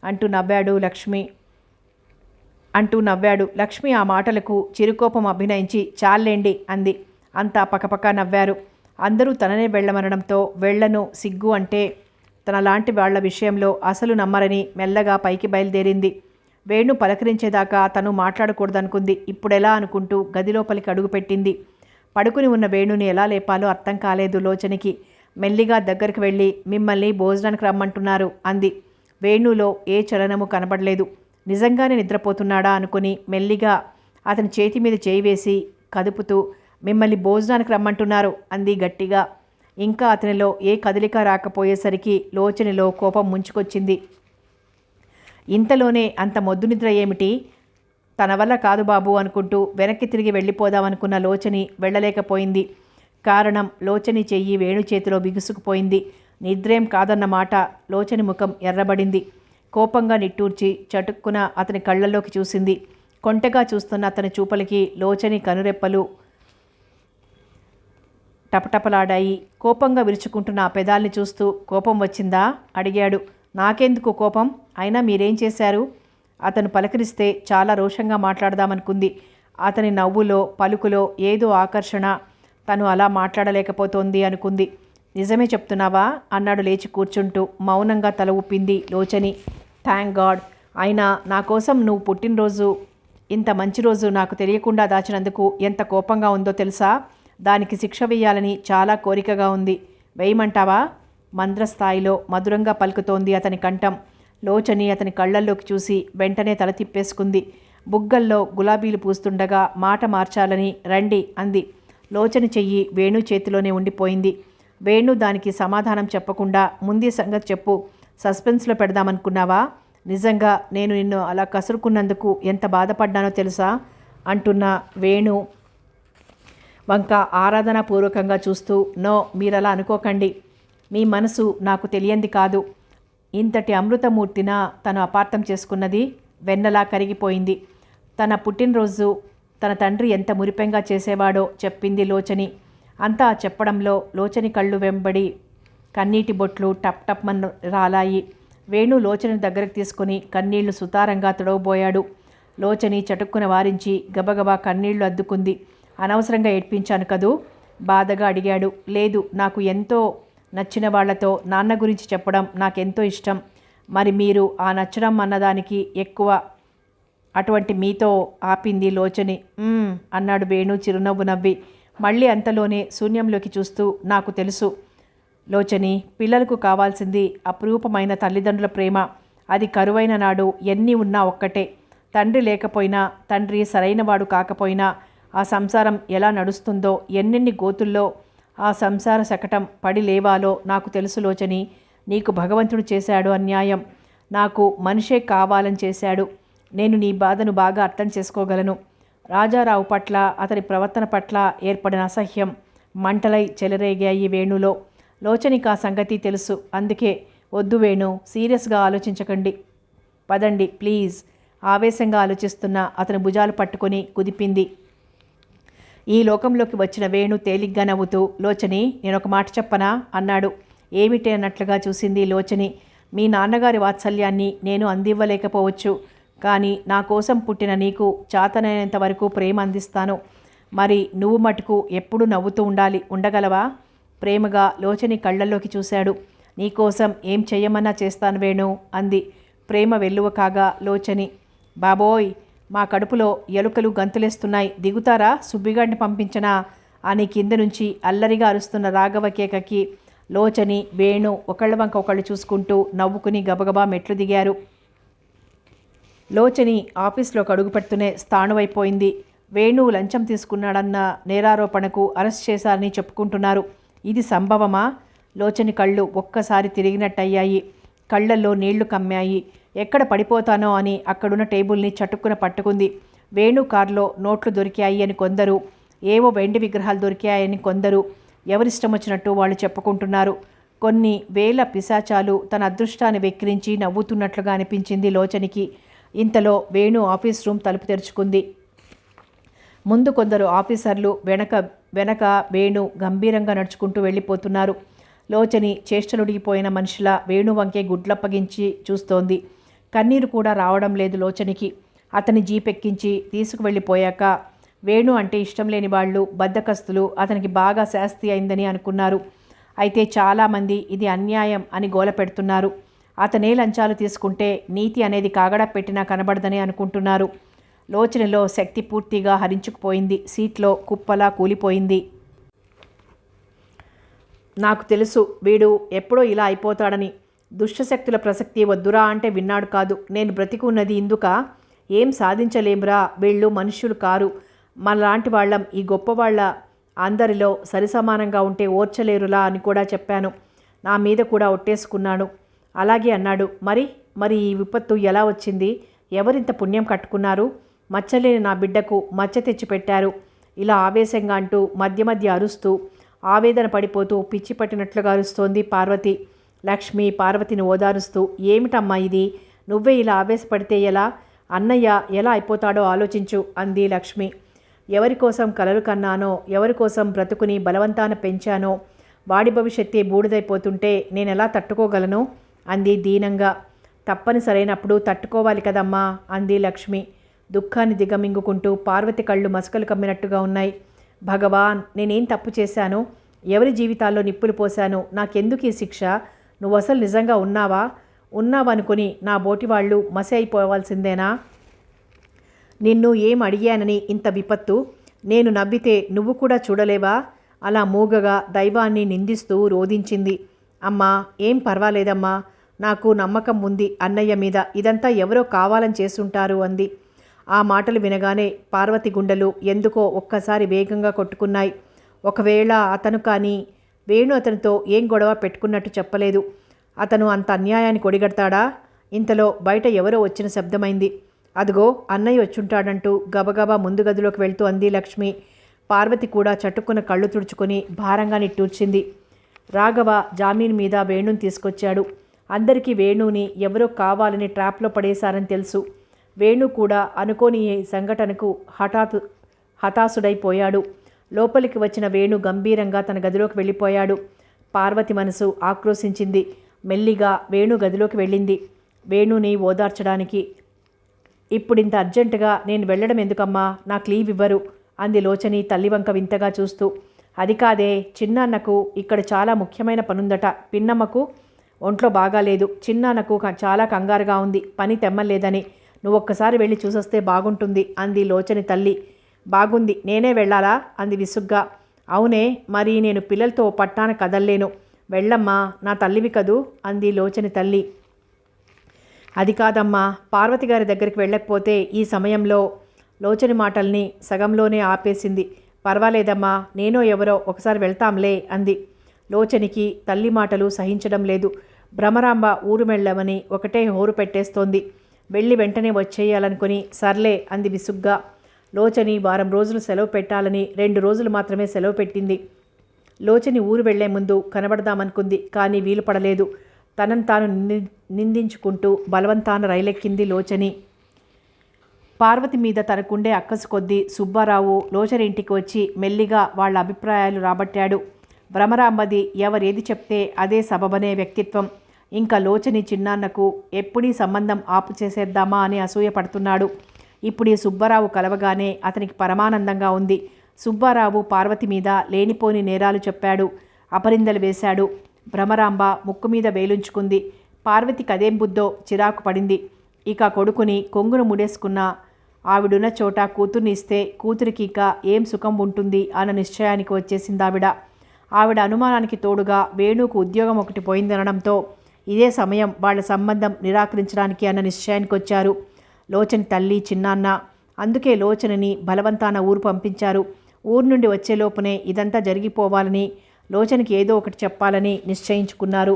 అంటూ నవ్వాడు లక్ష్మి ఆ మాటలకు చిరుకోపం అభినయించి, చాలేండి అంది. అంతా పకపక నవ్వారు. అందరూ తననే వెళ్ళమనడంతో వెళ్ళను సిగ్గు అంటే తనలాంటి వాళ్ల విషయంలో అసలు నమ్మరని మెల్లగా పైకి బయలుదేరింది. వేణు పలకరించేదాకా తను మాట్లాడకూడదనుకుంది. ఇప్పుడెలా అనుకుంటూ గదిలోపలికి అడుగుపెట్టింది. పడుకుని ఉన్న వేణుని ఎలా లేపాలో అర్థం కాలేదు లోచనికి. మెల్లిగా దగ్గరికి వెళ్ళి, మిమ్మల్ని భోజనానికి రమ్మంటున్నారు అంది. వేణులో ఏ చలనము కనబడలేదు. నిజంగానే నిద్రపోతున్నాడా అనుకుని మెల్లిగా అతని చేతి మీద చేయి వేసి కదుపుతూ, మిమ్మల్ని భోజనానికి రమ్మంటున్నారు అంది గట్టిగా. ఇంకా అతనిలో ఏ కదలిక రాకపోయేసరికి లోచనిలో కోపం ముంచుకొచ్చింది. ఇంతలోనే అంత మొద్దు నిద్ర ఏమిటి, తన వల్ల కాదు బాబు అనుకుంటూ వెనక్కి తిరిగి వెళ్ళిపోదామనుకున్న లోచని వెళ్ళలేకపోయింది. కారణం లోచని చెయ్యి వేణు చేతిలో బిగుసుకుపోయింది. నిద్రేం కాదన్నమాట. లోచని ముఖం ఎర్రబడింది. కోపంగా నిట్టూర్చి చటుక్కున అతని కళ్ళల్లోకి చూసింది. కొంటెగా చూస్తున్న అతని చూపలకి లోచని కనురెప్పలు టపటపలాడాయి. కోపంగా విరుచుకుంటున్న ఆ పెదాల్ని చూస్తూ కోపం వచ్చిందా అడిగాడు. నాకెందుకు కోపం? అయినా మీరేం చేశారు? అతను పలకరిస్తే చాలా రోషంగా మాట్లాడదామనుకుంది. అతని నవ్వులో పలుకులో ఏదో ఆకర్షణ. తను అలా మాట్లాడలేకపోతోంది అనుకుంది. నిజమే చెప్తున్నావా అన్నాడు లేచి కూర్చుంటూ. మౌనంగా తల ఊపింది లోచని. Thank God. అయినా నా కోసం నువ్వు పుట్టినరోజు, ఇంత మంచి రోజు నాకు తెలియకుండా దాచినందుకు ఎంత కోపంగా ఉందో తెలుసా? దానికి శిక్ష వేయాలని చాలా కోరికగా ఉంది. వేయమంటావా? మంద్రస్థాయిలో మధురంగా పలుకుతోంది అతని కంఠం. లోచని అతని కళ్ళల్లోకి చూసి వెంటనే తల తిప్పేసుకుంది. బుగ్గల్లో గులాబీలు పూస్తుండగా మాట మార్చాలని రండి అంది. లోచని చెయ్యి వేణు చేతిలోనే ఉండిపోయింది. వేణు దానికి సమాధానం చెప్పకుండా ముందే సంగతి చెప్పు, సస్పెన్స్లో పెడదామనుకున్నావా? నిజంగా నేను నిన్ను అలా కసురుకున్నందుకు ఎంత బాధపడ్డానో తెలుసా అంటున్న వేణు వంక ఆరాధనాపూర్వకంగా చూస్తూ, నో, మీరలా అనుకోకండి. మీ మనసు నాకు తెలియంది కాదు. ఇంతటి అమృతమూర్తిన తను అపార్థం చేసుకున్నది. వెన్నలా కరిగిపోయింది. తన పుట్టినరోజు తన తండ్రి ఎంత మురిపెంగా చేసేవాడో చెప్పింది లోచని. అంతా చెప్పడంలో లోచని కళ్ళు వెంబడి కన్నీటి బొట్లు టప్ టప్ మన్ రాలాయి. వేణు లోచని దగ్గరకు తీసుకుని కన్నీళ్లు సుతారంగా తుడవబోయాడు. లోచని చటుక్కున వారించి గబగబా కన్నీళ్లు అద్దుకుంది. అనవసరంగా ఏడ్పించాను కదూ? బాధగా అడిగాడు. లేదు, నాకు ఎంతో నచ్చిన వాళ్లతో నాన్న గురించి చెప్పడం నాకెంతో ఇష్టం. మరి మీరు ఆ నచ్చడం అన్నదానికి ఎక్కువ అటువంటి మీతో ఆపింది లోచని. అన్నాడు వేణు చిరునవ్వు నవ్వి. మళ్ళీ అంతలోనే శూన్యంలోకి చూస్తూ, నాకు తెలుసు లోచని, పిల్లలకు కావాల్సింది అపురూపమైన తల్లిదండ్రుల ప్రేమ. అది కరువైన నాడు ఎన్ని ఉన్నా ఒక్కటే. తండ్రి లేకపోయినా, తండ్రి సరైనవాడు కాకపోయినా ఆ సంసారం ఎలా నడుస్తుందో, ఎన్నెన్ని గోతుల్లో ఆ సంసార శకటం పడి లేవాలో నాకు తెలుసు లోచని. నీకు భగవంతుడు చేశాడు అన్యాయం. నాకు మనిషే కావాలని చేశాడు. నేను నీ బాధను బాగా అర్థం చేసుకోగలను. రాజారావు పట్ల, అతని ప్రవర్తన పట్ల ఏర్పడిన అసహ్యం మంటలై చెలరేగాయి వేణులో. లోచనికి ఆ సంగతి తెలుసు. అందుకే, వద్దు వేణు, సీరియస్గా ఆలోచించకండి, పదండి ప్లీజ్. ఆవేశంగా ఆలోచిస్తున్న అతని భుజాలు పట్టుకొని కుదిపింది. ఈ లోకంలోకి వచ్చిన వేణు తేలిగ్గా నవ్వుతూ, లోచని, నేనొక మాట చెప్పనా అన్నాడు. ఏమిటి అన్నట్లుగా చూసింది లోచని. మీ నాన్నగారి వాత్సల్యాన్ని నేను అందివ్వలేకపోవచ్చు, కానీ నా కోసం పుట్టిన నీకు చాతనైనంత వరకు ప్రేమ అందిస్తాను. మరి నువ్వు మటుకు ఎప్పుడూ నవ్వుతూ ఉండగలవా? ప్రేమగా లోచని కళ్ళల్లోకి చూశాడు. నీకోసం ఏం చెయ్యమన్నా చేస్తాను వేణు అంది ప్రేమ వెల్లువ కాగా లోచని. బాబోయ్, మా కడుపులో ఎలుకలు గంతులేస్తున్నాయి, దిగుతారా? సుబ్బిగాడిని పంపించనా అని కింద నుంచి అల్లరిగా అరుస్తున్న రాఘవ కేకకి లోచని వేణు ఒకళ్ళ వంక ఒకళ్ళు చూసుకుంటూ నవ్వుకుని గబగబా మెట్లు దిగారు. లోచని ఆఫీస్లో అడుగు పెడుతూనే స్థాణువైపోయింది. వేణు లంచం తీసుకున్నాడన్న నేరారోపణకు అరెస్ట్ చేశారని చెప్పుకుంటున్నారు. ఇది సంభవమా? లోచని కళ్ళు ఒక్కసారి తిరిగినట్టయ్యాయి. కళ్ళల్లో నీళ్లు కమ్మాయి. ఎక్కడ పడిపోతానో అని అక్కడున్న టేబుల్ని చటుక్కున పట్టుకుంది. వేణు కారులో నోట్లు దొరికాయి అని కొందరు, ఏవో వెండి విగ్రహాలు దొరికాయని కొందరు, ఎవరిష్టం వచ్చినట్టు వాళ్ళు చెప్పుకుంటున్నారు. కొన్ని వేల పిశాచాలు తన అదృష్టాన్ని వెక్కిరించి నవ్వుతున్నట్లుగా అనిపించింది లోచనికి. ఇంతలో వేణు ఆఫీస్ రూమ్ తలుపు తెరుచుకుంది. ముందు కొందరు ఆఫీసర్లు, వెనక వేణు గంభీరంగా నడుచుకుంటూ వెళ్ళిపోతున్నారు. లోచని చేష్టలుడిగిపోయిన మనిషిలా వేణు వంకే గుడ్లప్పగించి చూస్తోంది. కన్నీరు కూడా రావడం లేదు లోచనికి. అతని జీపెక్కించి తీసుకువెళ్ళిపోయాక వేణు అంటే ఇష్టం లేని వాళ్ళు, బద్ధకస్తులు అతనికి బాగా శాస్తి అయిందని అనుకున్నారు. అయితే చాలామంది ఇది అన్యాయం అని గోల పెడుతున్నారు. అతనే లంచాలు తీసుకుంటే నీతి అనేది కాగడా పెట్టినా కనబడదని అనుకుంటున్నారు. లోచనలో శక్తి పూర్తిగా హరించుకుపోయింది. సీట్లో కుప్పలా కూలిపోయింది. నాకు తెలుసు వీడు ఎప్పుడో ఇలా అయిపోతాడని. దుష్టశక్తుల ప్రసక్తి వద్దురా అంటే విన్నాడు కాదు. నేను బ్రతికున్నది ఇందుక? ఏం సాధించలేమురా, వీళ్ళు మనుష్యులు కారు, మనలాంటి వాళ్ళం ఈ గొప్పవాళ్ళ అందరిలో సరిసమానంగా ఉంటే ఓర్చలేరులా అని కూడా చెప్పాను. నా మీద కూడా ఒట్టేసుకున్నాను. అలాగే అన్నాడు. మరి ఈ విపత్తు ఎలా వచ్చింది? ఎవరింత పుణ్యం కట్టుకున్నారు? మచ్చలేని నా బిడ్డకు మచ్చ తెచ్చిపెట్టారు. ఇలా ఆవేశంగా అంటూ మధ్య మధ్య అరుస్తూ ఆవేదన పడిపోతూ పిచ్చి పట్టినట్లుగా అరుస్తోంది పార్వతి. లక్ష్మి పార్వతిని ఓదారుస్తూ, ఏమిటమ్మా ఇది? నువ్వే ఇలా ఆవేశపడితే ఎలా? అన్నయ్య ఎలా అయిపోతాడో ఆలోచించు అంది లక్ష్మి. ఎవరి కోసం కలలు కన్నానో, ఎవరి కోసం బ్రతుకుని బలవంతాన పెంచానో వాడి భవిష్యత్తే బూడిదైపోతుంటే నేనెలా తట్టుకోగలను అంది దీనంగా. తప్పనిసరైనప్పుడు తట్టుకోవాలి కదమ్మా అంది లక్ష్మి దుఃఖాన్ని దిగమింగుకుంటూ. పార్వతి కళ్ళు మసకలు కమ్మినట్టుగా ఉన్నాయి. భగవాన్, నేనేం తప్పు చేశాను? ఎవరి జీవితాల్లో నిప్పులు పోశాను? నాకెందుకు ఈ శిక్ష? నువ్వు అసలు నిజంగా ఉన్నావనుకుని నా బోటివాళ్ళు మసి అయిపోవాల్సిందేనా? నిన్ను ఏం అడిగానని ఇంత విపత్తు? నేను నవ్వితే నువ్వు కూడా చూడలేవా? అలా మూగగా దైవాన్ని నిందిస్తూ రోధించింది. అమ్మా, ఏం పర్వాలేదమ్మా, నాకు నమ్మకం ఉంది అన్నయ్య మీద. ఇదంతా ఎవరో కావాలని చేసుంటారు అంది. ఆ మాటలు వినగానే పార్వతి గుండెలు ఎందుకో ఒక్కసారి వేగంగా కొట్టుకున్నాయి. ఒకవేళ అతను కానీ వేణు అతనితో ఏం గొడవ పెట్టుకున్నట్టు చెప్పలేదు. అతను అంత అన్యాయాన్ని కొడిగడతాడా? ఇంతలో బయట ఎవరో వచ్చిన శబ్దమైంది. అదిగో అన్నయ్య వచ్చుంటాడంటూ గబగబా ముందు గదిలోకి వెళ్తూ అంది లక్ష్మి. పార్వతి కూడా చటుక్కున కళ్ళు తుడుచుకొని భారంగా నిట్టూర్చింది. రాఘవ జామీన్ మీద వేణుని తీసుకొచ్చాడు. అందరికీ వేణుని ఎవరో కావాలని ట్రాప్లో పడేశారని తెలుసు. వేణు కూడా అనుకోని ఈ సంఘటనకు హతాశుడైపోయాడు. లోపలికి వచ్చిన వేణు గంభీరంగా తన గదిలోకి వెళ్ళిపోయాడు. పార్వతి మనసు ఆక్రోశించింది. మెల్లిగా వేణు గదిలోకి వెళ్ళింది వేణుని ఓదార్చడానికి. ఇప్పుడింత అర్జెంటుగా నేను వెళ్ళడం ఎందుకమ్మా? నాకు లీవ్ ఇవ్వరు అంది లోచని తల్లివంక వింతగా చూస్తూ. అది కాదే, చిన్నాన్నకు ఇక్కడ చాలా ముఖ్యమైన పనుందట. పిన్నమ్మకు ఒంట్లో బాగాలేదు. చిన్నాన్నకు చాలా కంగారుగా ఉంది, పని తెమ్మలేదని. నువ్వు ఒక్కసారి వెళ్ళి చూసొస్తే బాగుంటుంది అంది లోచని తల్లి. బాగుంది, నేనే వెళ్ళాలా అంది విసుగ్గా. అవునే, మరి నేను పిల్లలతో పట్టాన కదల్లేను. వెళ్ళమ్మా, నా తల్లివి కదూ అంది లోచని తల్లి. అది కాదమ్మా, పార్వతి గారి దగ్గరికి వెళ్ళకపోతే ఈ సమయంలో లోచని మాటల్ని సగంలోనే ఆపేసింది. పర్వాలేదమ్మా, నేనో ఎవరో ఒకసారి వెళ్తాంలే అంది. లోచనికి తల్లి మాటలు సహించడం లేదు. భ్రమరాంబ ఊరు వెళ్ళమని ఒకటే హోరు పెట్టేస్తోంది. వెళ్ళి వెంటనే వచ్చేయాలనుకుని సర్లే అంది విసుగ్గా. లోచని వారం రోజులు సెలవు పెట్టాలని 2 రోజులు మాత్రమే సెలవు పెట్టింది. లోచని ఊరు వెళ్లే ముందు కనబడదామనుకుంది, కానీ వీలు పడలేదు. తనను తాను నిందించుకుంటూ బలవంతాన రైలెక్కింది లోచని. పార్వతి మీద తనకుండే అక్కసు కొద్దీ సుబ్బారావు లోచని ఇంటికి వచ్చి మెల్లిగా వాళ్ళ అభిప్రాయాలు రాబట్టాడు. భ్రమరాంబది ఎవరేది చెప్తే అదే సబబనే వ్యక్తిత్వం. ఇంకా లోచని చిన్నాన్నకు ఎప్పుడీ సంబంధం ఆపు చేసేద్దామా అని అసూయపడుతున్నాడు. ఇప్పుడు ఈ సుబ్బారావు కలవగానే అతనికి పరమానందంగా ఉంది. సుబ్బారావు పార్వతి మీద లేనిపోని నేరాలు చెప్పాడు, అపరిందలు వేశాడు. భ్రమరాంబ ముక్కు మీద వేలుంచుకుంది. పార్వతికి అదేం బుద్ధో చిరాకు పడింది. ఇక కొడుకుని కొంగును ముడేసుకున్న ఆవిడున్న చోట కూతుర్ని ఇస్తే కూతురికి ఇక ఏం సుఖం ఉంటుంది అన్న నిశ్చయానికి వచ్చేసిందావిడ. ఆవిడ అనుమానానికి తోడుగా వేణుకు ఉద్యోగం ఒకటి పోయిందనడంతో ఇదే సమయం వాళ్ళ సంబంధం నిరాకరించడానికి అన్న నిశ్చయానికి వచ్చారు లోచని తల్లి చిన్నాన్న. అందుకే లోచనని బలవంతాన ఊరు పంపించారు. ఊరు నుండి వచ్చేలోపునే ఇదంతా జరిగిపోవాలని, లోచనకి ఏదో ఒకటి చెప్పాలని నిశ్చయించుకున్నారు.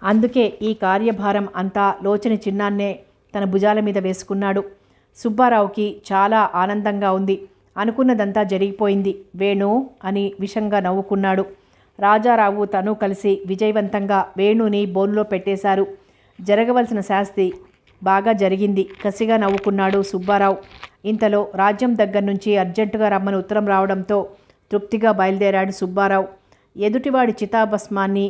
అందుకే ఈ కార్యభారం అంతా లోచని చిన్నాన్నే తన భుజాల మీద వేసుకున్నాడు. సుబ్బారావుకి చాలా ఆనందంగా ఉంది. అనుకున్నదంతా జరిగిపోయింది వేణు అని విషంగా నవ్వుకున్నాడు. రాజారావు తను కలిసి విజయవంతంగా వేణుని బోన్లో పెట్టేశారు. జరగవలసిన శాస్తి బాగా జరిగింది. కసిగా నవ్వుకున్నాడు సుబ్బారావు. ఇంతలో రాజ్యం దగ్గర నుంచి అర్జెంటుగా రమ్మని ఉత్తరం రావడంతో తృప్తిగా బయలుదేరాడు సుబ్బారావు. ఎదుటివాడి చితాభస్మాన్ని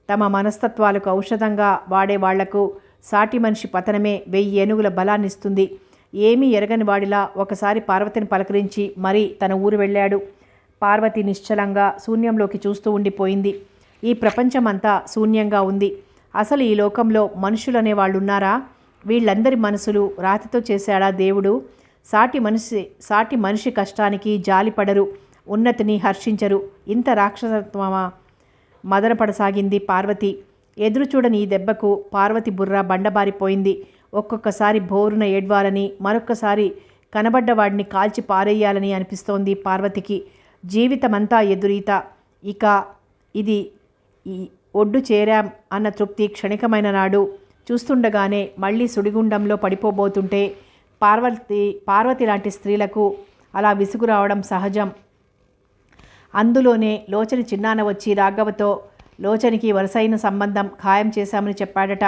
తమ మనస్తత్వాలకు ఔషధంగా వాడే వాళ్లకు సాటి మనిషి పతనమే 1000 ఏనుగుల బలాన్నిస్తుంది. ఏమీ ఎరగని వాడిలా ఒకసారి పార్వతిని పలకరించి మరీ తన ఊరు వెళ్ళాడు. పార్వతి నిశ్చలంగా శూన్యంలోకి చూస్తూ ఉండిపోయింది. ఈ ప్రపంచమంతా శూన్యంగా ఉంది. అసలు ఈ లోకంలో మనుషులనే వాళ్ళున్నారా? వీళ్ళందరి మనసులు రాతితో చేశాడా దేవుడు? సాటి మనిషి కష్టానికి జాలిపడరు, ఉన్నతిని హర్షించరు. ఇంత రాక్షసత్వమా? మదనపడసాగింది పార్వతి. ఎదురుచూడని ఈ దెబ్బకు పార్వతి బుర్ర బండబారిపోయింది. ఒక్కొక్కసారి బోరున ఏడ్వాలని, మరొక్కసారి కనబడ్డవాడిని కాల్చి పారేయాలని అనిపిస్తోంది పార్వతికి. జీవితమంతా ఎదురీత. ఇక ఇది ఈ ఒడ్డు చేరాం అన్న తృప్తి క్షణికమైన నాడు. చూస్తుండగానే మళ్ళీ సుడిగుండంలో పడిపోబోతుంటే పార్వతి లాంటి స్త్రీలకు అలా విసుగు రావడం సహజం. అందులోనే లోచని చిన్నాన్న వచ్చి రాఘవతో లోచనికి వరుసైన సంబంధం ఖాయం చేశామని చెప్పాడట.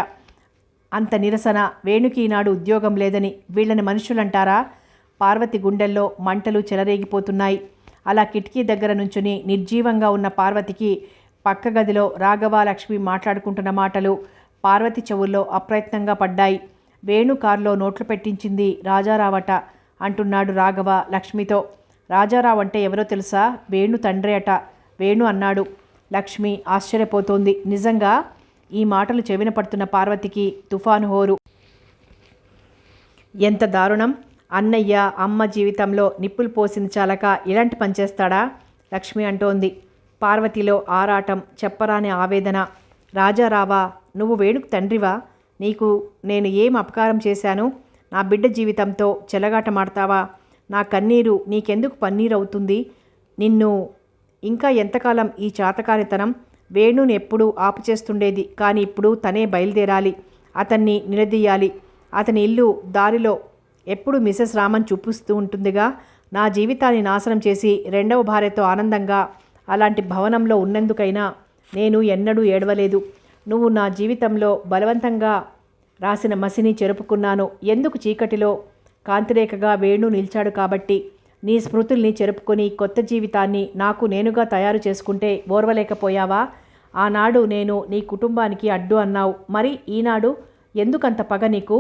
అంత నిరసన. వేణుకి ఈనాడు ఉద్యోగం లేదని వీళ్ళని మనుషులంటారా? పార్వతి గుండెల్లో మంటలు చెలరేగిపోతున్నాయి. అలా కిటికీ దగ్గర నుంచుని నిర్జీవంగా ఉన్న పార్వతికి పక్క గదిలో రాఘవ లక్ష్మి మాట్లాడుకుంటున్న మాటలు పార్వతి చెవుల్లో అప్రయత్నంగా పడ్డాయి. వేణు కారులో నోట్లు పెట్టించింది రాజారావట అంటున్నాడు రాఘవ లక్ష్మితో. రాజారావు అంటే ఎవరో తెలుసా? వేణు తండ్రి అట. వేణు అన్నాడు. లక్ష్మి ఆశ్చర్యపోతోంది. నిజంగా? ఈ మాటలు చెవిన పడుతున్న పార్వతికి తుఫాను హోరు. ఎంత దారుణం! అన్నయ్య అమ్మ జీవితంలో నిప్పులు పోసింది చాలక ఇలాంటి పనిచేస్తాడా? లక్ష్మి అంటోంది. పార్వతిలో ఆరాటం, చెప్పరాని ఆవేదన. రాజారావా, నువ్వు వేణుకు తండ్రివా? నీకు నేను ఏం అపకారం చేశాను? నా బిడ్డ జీవితంతో చెలగాటమాడతావా? నా కన్నీరు నీకెందుకు పన్నీరవుతుంది? నిన్ను ఇంకా ఎంతకాలం ఈ చాతకానితనం? వేణుని ఎప్పుడూ ఆపు చేస్తుండేది, కానీ ఇప్పుడు తనే బయలుదేరాలి. అతన్ని నిలదీయాలి. అతని ఇల్లు దారిలో ఎప్పుడు మిసెస్ రామన్ చూపిస్తూ ఉంటుందిగా. నా జీవితాన్ని నాశనం చేసి రెండవ భార్యతో ఆనందంగా అలాంటి భవనంలో ఉన్నందుకైనా నేను ఎన్నడూ ఏడవలేదు. నువ్వు నా జీవితంలో బలవంతంగా రాసిన మసిని చెరుపుకున్నాను. ఎందుకు? చీకటిలో కాంతిరేఖగా వేణు నిలిచాడు కాబట్టి. నీ స్మృతుల్ని చెరుపుకొని కొత్త జీవితాన్ని నాకు నేనుగా తయారు చేసుకుంటే ఓర్వలేకపోయావా? ఆనాడు నేను నీ కుటుంబానికి అడ్డు అన్నావు. మరి ఈనాడు ఎందుకంత పగ నీకు?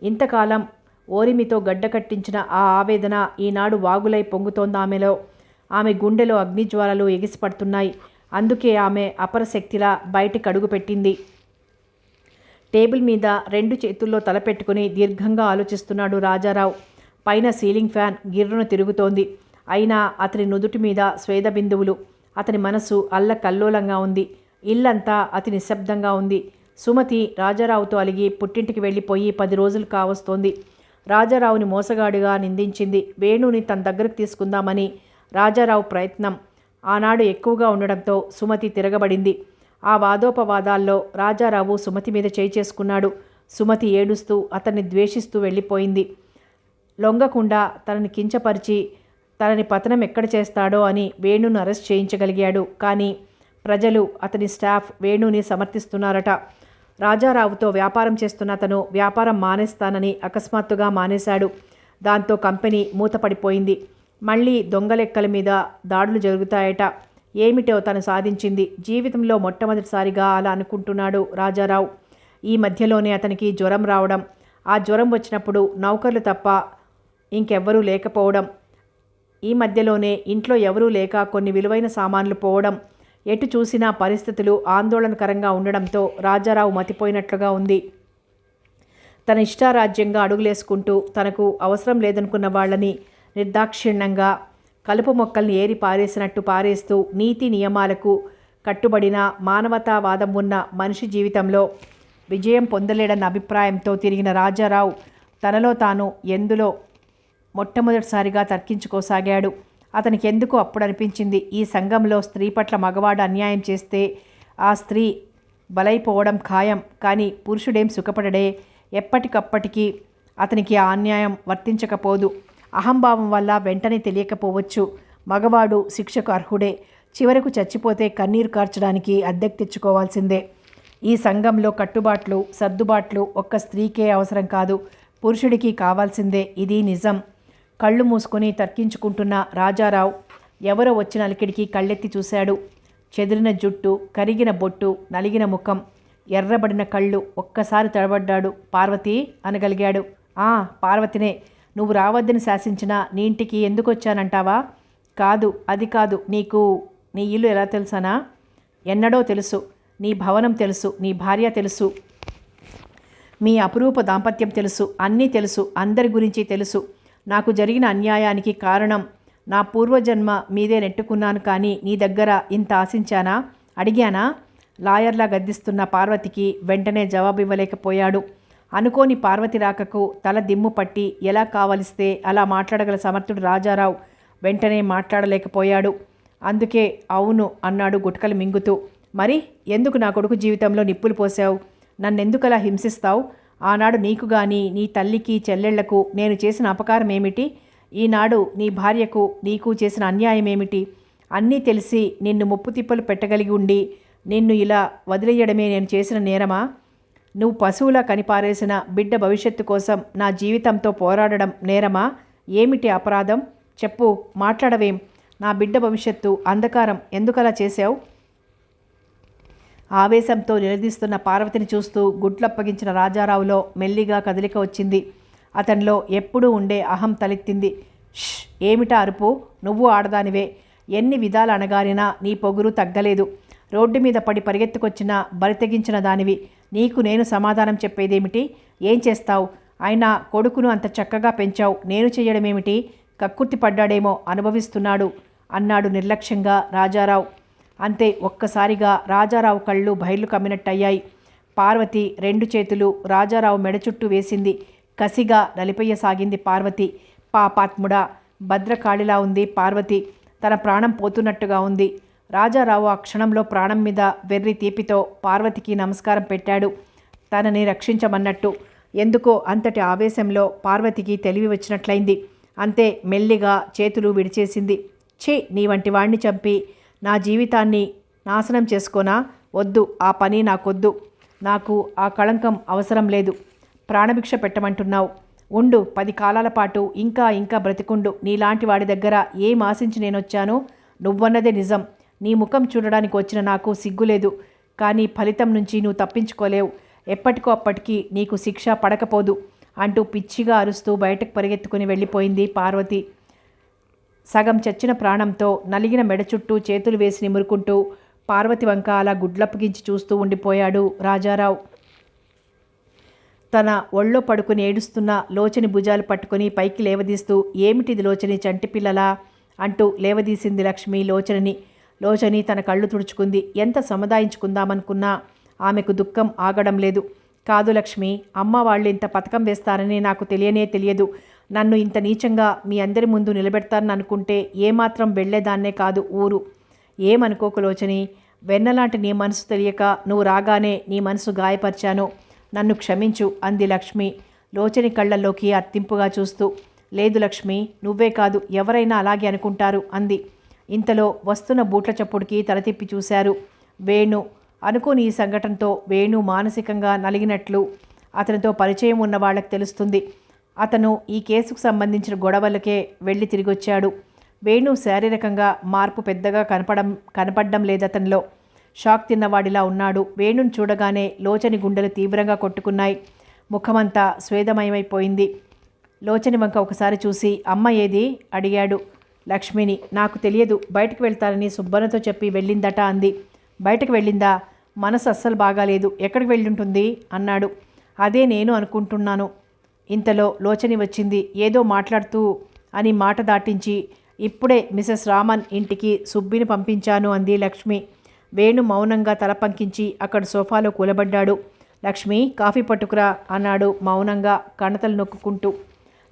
ఇంతకాలం ఓరిమితో గడ్డకట్టించిన ఆ ఆవేదన ఈనాడు వాగులై పొంగుతోందామెలో. ఆమె గుండెలో అగ్నిజ్వాలలు ఎగిసిపడుతున్నాయి. అందుకే ఆమె అపరశక్తిలా బయటికి అడుగుపెట్టింది. టేబుల్ మీద రెండు చేతుల్లో తలపెట్టుకుని దీర్ఘంగా ఆలోచిస్తున్నాడు రాజారావు. పైన సీలింగ్ ఫ్యాన్ గిర్రును తిరుగుతోంది. అయినా అతని నుదుటి మీద స్వేద బిందువులు. అతని మనసు అల్లకల్లోలంగా ఉంది. ఇల్లంతా అతి నిశ్శబ్దంగా ఉంది. సుమతి రాజారావుతో అలిగి పుట్టింటికి వెళ్ళిపోయి 10 రోజులు కావస్తోంది. రాజారావుని మోసగాడిగా నిందించింది. వేణుని తన దగ్గరకు తీసుకుందామని రాజారావు ప్రయత్నం ఆనాడు ఎక్కువగా ఉండడంతో సుమతి తిరగబడింది. ఆ వాదోపవాదాల్లో రాజారావు సుమతి మీద చేయి చేసుకున్నాడు. సుమతి ఏడుస్తూ అతన్ని ద్వేషిస్తూ వెళ్ళిపోయింది. లొంగకుండా తనని కించపరిచి తనని పతనం ఎక్కడ చేస్తాడో అని వేణును అరెస్ట్ చేయించగలిగాడు. కానీ ప్రజలు, అతని స్టాఫ్ వేణుని సమర్థిస్తున్నారట. రాజారావుతో వ్యాపారం చేస్తున్న అతను వ్యాపారం మానేస్తానని అకస్మాత్తుగా మానేశాడు. దాంతో కంపెనీ మూతపడిపోయింది. మళ్ళీ దొంగలెక్కల మీద దాడులు జరుగుతాయట. ఏమిటో తను సాధించింది. జీవితంలో మొట్టమొదటిసారిగా అలా అనుకుంటున్నాడు రాజారావు. ఈ మధ్యలోనే అతనికి జ్వరం రావడం, ఆ జ్వరం వచ్చినప్పుడు నౌకర్లు తప్ప ఇంకెవ్వరూ లేకపోవడం, ఈ మధ్యలోనే ఇంట్లో ఎవరూ లేక కొన్ని విలువైన సామాన్లు పోవడం, ఎటు చూసినా పరిస్థితులు ఆందోళనకరంగా ఉండడంతో రాజారావు మతిపోయినట్లుగా ఉంది. తన ఇష్టారాజ్యంగా అడుగులేసుకుంటూ తనకు అవసరం లేదనుకున్న వాళ్ళని నిర్దాక్షిణ్యంగా కలుపు మొక్కల్ని ఏరి పారేసినట్టు పారేస్తూ నీతి నియమాలకు కట్టుబడిన మానవతావాదం ఉన్న మనిషి జీవితంలో విజయం పొందలేడన్న అభిప్రాయంతో తిరిగిన రాజారావు తనలో తాను ఎందులో మొట్టమొదటిసారిగా తర్కించుకోసాగాడు. అతనికి ఎందుకు అప్పుడు అనిపించింది, ఈ సంఘంలో స్త్రీ పట్ల మగవాడు అన్యాయం చేస్తే ఆ స్త్రీ బలైపోవడం ఖాయం. కానీ పురుషుడేం సుఖపడడే. ఎప్పటికప్పటికీ అతనికి ఆ అన్యాయం వర్తించకపోదు. అహంభావం వల్ల వెంటనే తెలియకపోవచ్చు. మగవాడు శిక్షకు అర్హుడే. చివరకు చచ్చిపోతే కన్నీరు కార్చడానికి అద్దెకు తెచ్చుకోవాల్సిందే. ఈ సంఘంలో కట్టుబాట్లు, సర్దుబాట్లు ఒక్క స్త్రీకే అవసరం కాదు, పురుషుడికి కావాల్సిందే. ఇది నిజం. కళ్ళు మూసుకొని తర్కించుకుంటున్న రాజారావు ఎవరో వచ్చిన అలికిడికి కళ్ళెత్తి చూశాడు. చెదిరిన జుట్టు, కరిగిన బొట్టు, నలిగిన ముఖం, ఎర్రబడిన కళ్ళు. ఒక్కసారి తడబడ్డాడు. పార్వతి అనగలిగాడు. పార్వతినే. నువ్వు రావద్దని శాసించిన నీ ఇంటికి ఎందుకు వచ్చానంటావా? కాదు, అది కాదు. నీకు నీ ఇల్లు ఎలా తెలుసనా? ఎన్నడో తెలుసు. నీ భవనం తెలుసు, నీ భార్య తెలుసు, మీ అపురూప దాంపత్యం తెలుసు, అన్నీ తెలుసు, అందరి గురించి తెలుసు. నాకు జరిగిన అన్యాయానికి కారణం నా పూర్వజన్మ మీదే నెట్టుకున్నాను. కానీ నీ దగ్గర ఇంత ఆశించానా? అడిగానా? లాయర్లా గద్దిస్తున్న పార్వతికి వెంటనే జవాబు ఇవ్వలేకపోయాడు. అనుకోని పార్వతి రాకకు తల దిమ్ము పట్టి ఎలా కావలిస్తే అలా మాట్లాడగల సమర్థుడు రాజారావు వెంటనే మాట్లాడలేకపోయాడు. అందుకే అవును అన్నాడు గుటకలు మింగుతూ. మరి ఎందుకు నా కొడుకు జీవితంలో నిప్పులు పోసావు? నన్నెందుకలా హింసిస్తావు? ఆనాడు నీకు గాని, నీ తల్లికి, చెల్లెళ్లకు నేను చేసిన అపకారం ఏమిటి? ఈనాడు నీ భార్యకు, నీకు చేసిన అన్యాయం ఏమిటి? అన్నీ తెలిసి నిన్ను ముప్పు తిప్పలు పెట్టగలిగి ఉండి నిన్ను ఇలా వదిలేయడమే నేను చేసిన నేరమా? నువ్వు పశువులా కనిపారేసిన బిడ్డ భవిష్యత్తు కోసం నా జీవితంతో పోరాడడం నేరమా? ఏమిటి అపరాధం? చెప్పు, మాట్లాడవేం? నా బిడ్డ భవిష్యత్తు అంధకారం ఎందుకలా చేశావు? ఆవేశంతో నిలదీస్తున్న పార్వతిని చూస్తూ గుడ్లప్పగించిన రాజారావులో మెల్లిగా కదలిక వచ్చింది. అతనిలో ఎప్పుడూ ఉండే అహం తలెత్తింది. ష్! ఏమిటా అరుపు? నువ్వు ఆడదానివే. ఎన్ని విధాలు అణగారినా నీ పొగురు తగ్గలేదు. రోడ్డు మీద పడి పరిగెత్తుకొచ్చిన బరితెగించిన దానివి. నీకు నేను సమాధానం చెప్పేదేమిటి? ఏం చేస్తావు? అయినా కొడుకును అంత చక్కగా పెంచావు, నేను చెయ్యడమేమిటి? కక్కుర్తి పడ్డాడేమో, అనుభవిస్తున్నాడు అన్నాడు నిర్లక్ష్యంగా రాజారావు. అంతే, ఒక్కసారిగా రాజారావు కళ్ళు బయలు కమ్మినట్టయ్యాయి. పార్వతి 2 చేతులు రాజారావు మెడ చుట్టూ వేసింది. కసిగా నలిపేయసాగింది పార్వతి. పాపాత్ముడా! భద్రకాళిలా ఉంది పార్వతి. తన ప్రాణం పోతున్నట్టుగా ఉంది. రాజారావు ఆ క్షణంలో ప్రాణం మీద వెర్రి తీపితో పార్వతికి నమస్కారం పెట్టాడు, తనని రక్షించమన్నట్టు. ఎందుకో అంతటి ఆవేశంలో పార్వతికి తెలివి వచ్చినట్లయింది. అంతే, మెల్లిగా చేతులు విడిచేసింది. ఛీ! నీ వంటి వాణ్ణి చంపి నా జీవితాన్ని నాశనం చేసుకోనా? వద్దు, ఆ పని నాకొద్దు. నాకు ఆ కళంకం అవసరం లేదు. ప్రాణభిక్ష పెట్టమంటున్నావు. ఉండు, 10 కాలాల పాటు ఇంకా బ్రతికుండు. నీలాంటి వాడి దగ్గర ఏం ఆశించి నేనొచ్చాను? నువ్వన్నదే నిజం. నీ ముఖం చూడడానికి వచ్చిన నాకు సిగ్గులేదు. కానీ ఫలితం నుంచి నువ్వు తప్పించుకోలేవు. ఎప్పటికో అప్పటికి నీకు శిక్ష పడకపోదు అంటూ పిచ్చిగా అరుస్తూ బయటకు పరిగెత్తుకుని వెళ్ళిపోయింది పార్వతి. సగం చచ్చిన ప్రాణంతో నలిగిన మెడ చుట్టూ చేతులు వేసి నిమురుకుంటూ పార్వతి వంక అలా గుడ్లప్పగించి చూస్తూ ఉండిపోయాడు రాజారావు. తన ఒళ్ళో పడుకుని ఏడుస్తున్న లోచని భుజాలు పట్టుకుని పైకి లేవదీస్తూ, ఏమిటిది లోచని, చంటిపిల్లలా అంటూ లేవదీసింది లక్ష్మి లోచనని. లోచని తన కళ్ళు తుడుచుకుంది. ఎంత సముదాయించుకుందామనుకున్నా ఆమెకు దుఃఖం ఆగడం లేదు. కాదు లక్ష్మి, అమ్మ వాళ్ళు ఇంత పథకం వేస్తారని నాకు తెలియదు. నన్ను ఇంత నీచంగా మీ అందరి ముందు నిలబెడతారని అనుకుంటే ఏమాత్రం వెళ్లేదాన్నే కాదు ఊరు. ఏమనుకోకు లోచని. వెన్నలాంటి నీ మనసు తెలియక నువ్వు రాగానే నీ మనసు గాయపరిచాను. నన్ను క్షమించు అంది లక్ష్మి లోచని కళ్ళల్లోకి అర్తింపుగా చూస్తూ. లేదు లక్ష్మి, నువ్వే కాదు, ఎవరైనా అలాగే అనుకుంటారు అంది. ఇంతలో వస్తున్న బూట్ల చప్పుడుకి తలతిప్పి చూశారు వేణు. అనుకోని ఈ సంఘటనతో వేణు మానసికంగా నలిగినట్లు అతనితో పరిచయం ఉన్న వాళ్ళకి తెలుస్తుంది. అతను ఈ కేసుకు సంబంధించిన గొడవలకే వెళ్ళి తిరిగొచ్చాడు. వేణు శారీరకంగా మార్పు పెద్దగా కనపడడం లేదతనిలో. షాక్ తిన్నవాడిలా ఉన్నాడు. వేణుని చూడగానే లోచని గుండెలు తీవ్రంగా కొట్టుకున్నాయి. ముఖమంతా స్వేదమయమైపోయింది. లోచని వంక ఒకసారి చూసి, అమ్మ ఏది అడిగాడు. లక్ష్మిని. నాకు తెలియదు, బయటకు వెళ్తానని సుబ్బన్నతో చెప్పి వెళ్ళిందట అంది. బయటకు వెళ్ళిందా? మనసు అస్సలు బాగాలేదు. ఎక్కడికి వెళ్ళుంటుంది అన్నాడు. అదే నేను అనుకుంటున్నాను. ఇంతలో లోచని వచ్చింది. ఏదో మాట్లాడుతూ అని మాట దాటించి, ఇప్పుడే మిసెస్ రామన్ ఇంటికి సుబ్బిని పంపించాను అంది లక్ష్మి. వేణు మౌనంగా తల పంకించి అక్కడ సోఫాలో కూలబడ్డాడు. లక్ష్మి, కాఫీ పట్టుకురా అన్నాడు మౌనంగా కణతలు నొక్కుంటూ.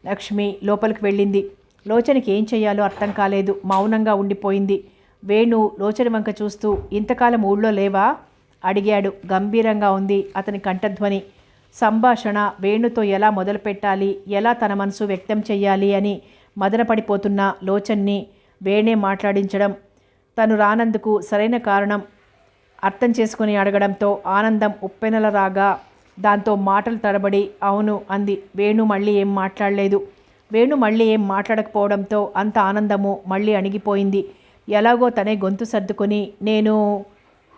లక్ష్మి లోపలికి వెళ్ళింది. లోచనికి ఏం చెయ్యాలో అర్థం కాలేదు. మౌనంగా ఉండిపోయింది. వేణు లోచని వంక చూస్తూ, ఇంతకాలం ఊళ్ళో లేవా అడిగాడు. గంభీరంగా ఉంది అతని కంఠధ్వని. సంభాషణ వేణుతో ఎలా మొదలుపెట్టాలి, ఎలా తన మనసు వ్యక్తం చెయ్యాలి అని మదనపడిపోతున్న లోచన్ని వేణే మాట్లాడించడం, తను రానందుకు సరైన కారణం అర్థం చేసుకుని అడగడంతో ఆనందం ఉప్పెనల రాగా దాంతో మాటలు తడబడి అవును అంది. వేణు మళ్ళీ ఏం మాట్లాడలేదు. వేణు మళ్ళీ ఏం మాట్లాడకపోవడంతో అంత ఆనందము మళ్ళీ అణిగిపోయింది. ఎలాగో తనే గొంతు సర్దుకొని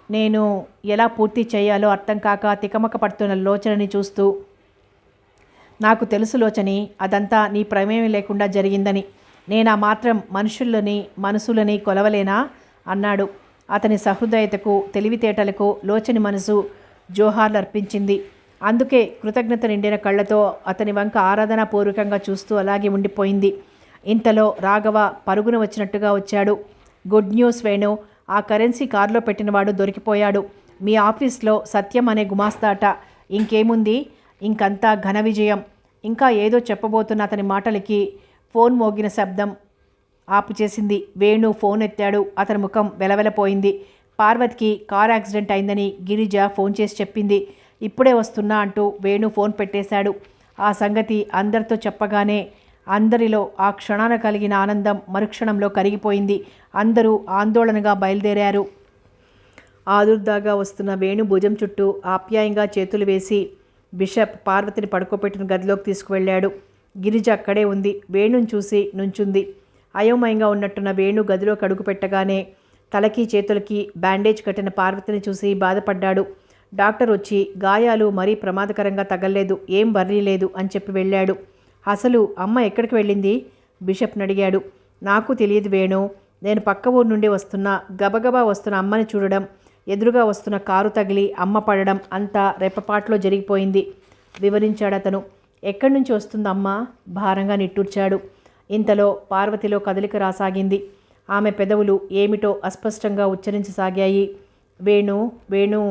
నేను ఎలా పూర్తి చేయాలో అర్థం కాక తికమక పడుతున్న లోచనని చూస్తూ, నాకు తెలుసు లోచని, అదంతా నీ ప్రమేయం లేకుండా జరిగిందని. నేనా మాత్రం మనసులని కొలవలేనా అన్నాడు. అతని సహృదయతకు తెలివితేటలకు లోచని మనసు జోహార్లు అర్పించింది. అందుకే కృతజ్ఞత నిండిన కళ్ళతో అతని వంక ఆరాధనాపూర్వకంగా చూస్తూ అలాగే ఉండిపోయింది. ఇంతలో రాఘవ పరుగున వచ్చినట్టుగా వచ్చాడు. గుడ్ న్యూస్ వేణు, ఆ కరెన్సీ కారులో పెట్టినవాడు దొరికిపోయాడు. మీ ఆఫీస్లో సత్యం అనే గుమాస్తాట. ఇంకేముంది, ఇంకంతా ఘన విజయం. ఇంకా ఏదో చెప్పబోతున్న అతని మాటలకి ఫోన్ మోగిన శబ్దం ఆపు చేసింది. వేణు ఫోన్ ఎత్తాడు. అతని ముఖం వెలవెలపోయింది. పార్వతికి కార్ యాక్సిడెంట్ అయిందని గిరిజ ఫోన్ చేసి చెప్పింది. ఇప్పుడే వస్తున్నా అంటూ వేణు ఫోన్ పెట్టేశాడు. ఆ సంగతి అందరితో చెప్పగానే అందరిలో ఆ క్షణాన కలిగిన ఆనందం మరుక్షణంలో కరిగిపోయింది. అందరూ ఆందోళనగా బయలుదేరారు. ఆదుర్దాగా వస్తున్న వేణు భుజం చుట్టూ ఆప్యాయంగా చేతులు వేసి బిషప్ పార్వతిని పడుకోబెట్టిన గదిలోకి తీసుకువెళ్ళాడు. గిరిజ అక్కడే ఉంది. వేణుని చూసి నుంచుంది. అయోమయంగా ఉన్నట్టున్న వేణు గదిలోకి అడుగు పెట్టగానే తలకి చేతులకి బ్యాండేజ్ కట్టిన పార్వతిని చూసి బాధపడ్డాడు. డాక్టర్ వచ్చి గాయాలు మరీ ప్రమాదకరంగా తగల్లేదు, ఏం వర్రీ లేదు అని చెప్పి వెళ్ళాడు. అసలు అమ్మ ఎక్కడికి వెళ్ళింది? బిషప్ని అడిగాడు. నాకు తెలియదు వేణు. నేను పక్క ఊరు నుండి వస్తున్నా. గబగబా వస్తున్న అమ్మని చూడడం, ఎదురుగా వస్తున్న కారు తగిలి అమ్మ పడడం అంతా రెప్పపాట్లో జరిగిపోయింది వివరించాడతను. ఎక్కడి నుంచి వస్తుంది అమ్మ? భారంగా నిట్టూర్చాడు. ఇంతలో పార్వతిలో కదలిక రాసాగింది. ఆమె పెదవులు ఏమిటో అస్పష్టంగా ఉచ్చరించసాగాయి. వేణు వేణు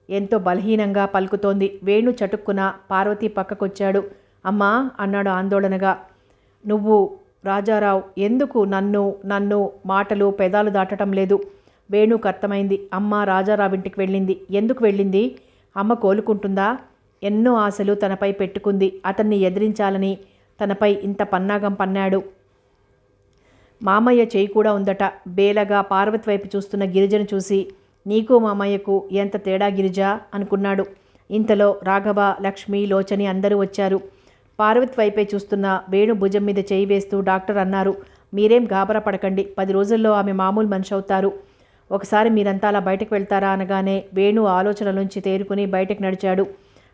ఎంతో బలహీనంగా పలుకుతోంది. వేణు చటుక్కున పార్వతి పక్కకొచ్చాడు. అమ్మా అన్నాడు ఆందోళనగా. నువ్వు రాజారావు ఎందుకు నన్ను మాటలు పెదాలు దాటడం లేదు. వేణుకు అర్థమైంది. అమ్మ రాజారావు ఇంటికి వెళ్ళింది. ఎందుకు వెళ్ళింది? అమ్మ కోలుకుంటుందా? ఎన్నో ఆశలు తనపై పెట్టుకుంది. అతన్ని ఎదిరించాలని తనపై ఇంత పన్నాగం పన్నాడు. మామయ్య చేయి కూడా ఉందట. బేలగా పార్వతి వైపు చూస్తున్న గిరిజను చూసి నీకు మామయ్యకు ఎంత తేడా గిరిజా అనుకున్నాడు. ఇంతలో రాఘవ, లక్ష్మి, లోచని అందరూ వచ్చారు. పార్వతి వైపే చూస్తున్న వేణు భుజం మీద చేయి వేస్తూ డాక్టర్ అన్నారు, మీరేం గాబరా పడకండి. 10 రోజుల్లో ఆమె మామూలు మనిషి అవుతారు. ఒకసారి మీరంతా అలా బయటకు వెళ్తారా అనగానే వేణు ఆలోచనలోంచి తేరుకుని బయటకు నడిచాడు.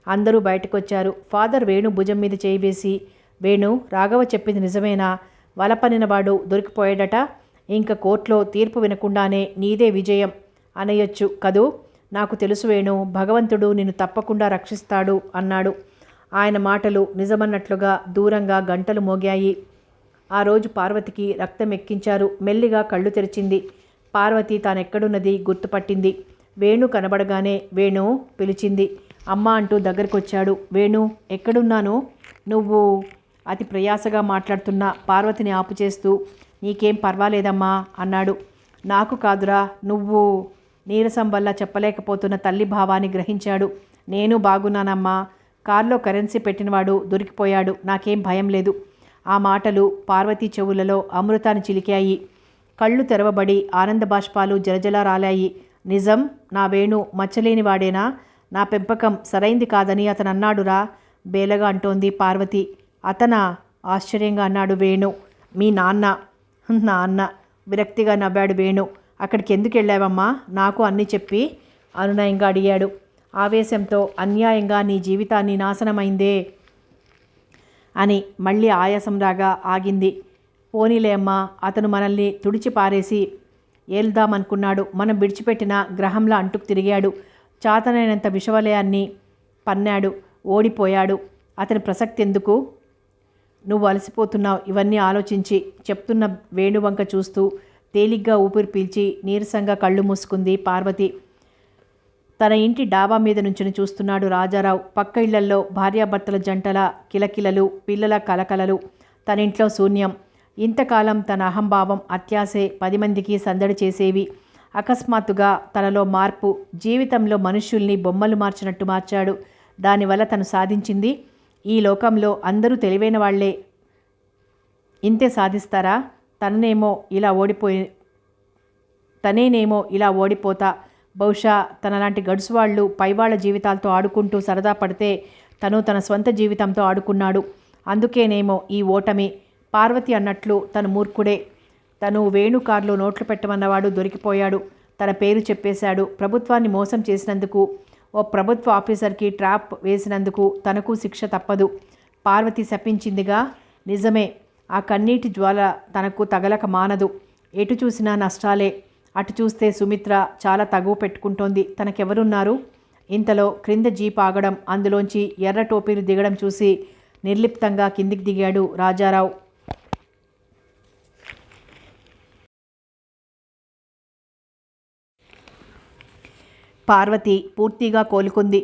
అందరూ బయటకు వచ్చారు. ఫాదర్ వేణు భుజం మీద చేయి వేసి, వేణు రాఘవ చెప్పింది నిజమేనా? వలపనినవాడు దొరికిపోయాడట. ఇంక కోర్టులో తీర్పు వినకుండానే నీదే విజయం అనయొచ్చు కదూ. నాకు తెలుసు వేణు, భగవంతుడు నిన్ను తప్పకుండా రక్షిస్తాడు అన్నాడు. ఆయన మాటలు నిజమన్నట్లుగా దూరంగా గంటలు మోగాయి. ఆ రోజు పార్వతికి రక్తం ఎక్కించారు. మెల్లిగా కళ్ళు తెరిచింది. పార్వతి తానెక్కడున్నది గుర్తుపట్టింది. వేణు కనబడగానే వేణు పిలిచింది. అమ్మ అంటూ దగ్గరకొచ్చాడు. వేణు ఎక్కడున్నాను? నువ్వు అతి ప్రయాసగా మాట్లాడుతున్న పార్వతిని ఆపు చేస్తూ నీకేం పర్వాలేదమ్మా అన్నాడు. నాకు కాదురా, నువ్వు నీరసం వల్ల చెప్పలేకపోతున్న తల్లి భావాన్ని గ్రహించాడు. నేను బాగున్నానమ్మా. కారులో కరెన్సీ పెట్టినవాడు దొరికిపోయాడు. నాకేం భయం లేదు. ఆ మాటలు పార్వతీ చెవులలో అమృతాన్ని చిలికాయి. కళ్ళు తెరవబడి ఆనంద బాష్పాలు జలజలా రాలాయి. నిజం? నా వేణు మచ్చలేనివాడేనా? నా పెంపకం సరైంది కాదని అతను అన్నాడురా బేలగా అంటోంది పార్వతి. అతనా? ఆశ్చర్యంగా అన్నాడు వేణు. మీ నాన్న విరక్తిగా నవ్వాడు వేణు. అక్కడికి ఎందుకు వెళ్ళావమ్మా? నాకు అన్నీ చెప్పి అనునయంగా అడిగాడు. ఆవేశంతో అన్యాయంగా నీ జీవితాన్ని నాశనమైందే అని మళ్ళీ ఆయాసం రాగా ఆగింది. పోనీలే అమ్మా, అతను మనల్ని తుడిచి పారేసి ఏల్దామనుకున్నాడు. మనం విడిచిపెట్టిన గ్రహంలా అంటుకు తిరిగాడు. చాతనైనంత విషవలయాన్ని పన్నాడు. ఓడిపోయాడు. అతని ప్రసక్తి ఎందుకు? నువ్వు అలసిపోతున్నావు ఇవన్నీ ఆలోచించి చెప్తున్న వేణువంక చూస్తూ తేలిగ్గా ఊపిరి పీల్చి నీరసంగా కళ్ళు మూసుకుంది పార్వతి. తన ఇంటి డాబా మీద నుంచుని చూస్తున్నాడు రాజారావు. పక్క ఇళ్లల్లో భార్యాభర్తల జంటల కిలకిలలు, పిల్లల కలకలలు. తన ఇంట్లో శూన్యం. ఇంతకాలం తన అహంభావం, అత్యాసే 10 మందికి సందడి చేసేవి. అకస్మాత్తుగా తనలో మార్పు. జీవితంలో మనుష్యుల్ని బొమ్మలు మార్చినట్టు మార్చాడు. దానివల్ల తను సాధించింది, ఈ లోకంలో అందరూ తెలివైన వాళ్లే ఇంతే సాధిస్తారా? తనేనేమో ఇలా ఓడిపోతా. బహుశా తనలాంటి గడుసువాళ్ళు పైవాళ్ల జీవితాలతో ఆడుకుంటూ సరదా పడితే తను తన స్వంత జీవితంతో ఆడుకున్నాడు. అందుకేనేమో ఈ ఓటమి. పార్వతి అన్నట్లు తను మూర్ఖుడే. తను వేణు కారులో నోట్లు పెట్టమన్నవాడు దొరికిపోయాడు. తన పేరు చెప్పేశాడు. ప్రభుత్వాన్ని మోసం చేసినందుకు, ఓ ప్రభుత్వ ఆఫీసర్కి ట్రాప్ వేసినందుకు తనకు శిక్ష తప్పదు. పార్వతి శపించిందిగా. నిజమే. ఆ కన్నీటి జ్వాల తనకు తగలక మానదు. ఎటు చూసినా నష్టాలే. అటు చూస్తే సుమిత్ర చాలా తగువ పెట్టుకుంటోంది. తనకెవరున్నారు? ఇంతలో క్రింద జీప్ ఆగడం, అందులోంచి ఎర్ర టోపీలు దిగడం చూసి నిర్లిప్తంగా కిందికి దిగాడు రాజారావు. పార్వతి పూర్తిగా కోలుకుంది.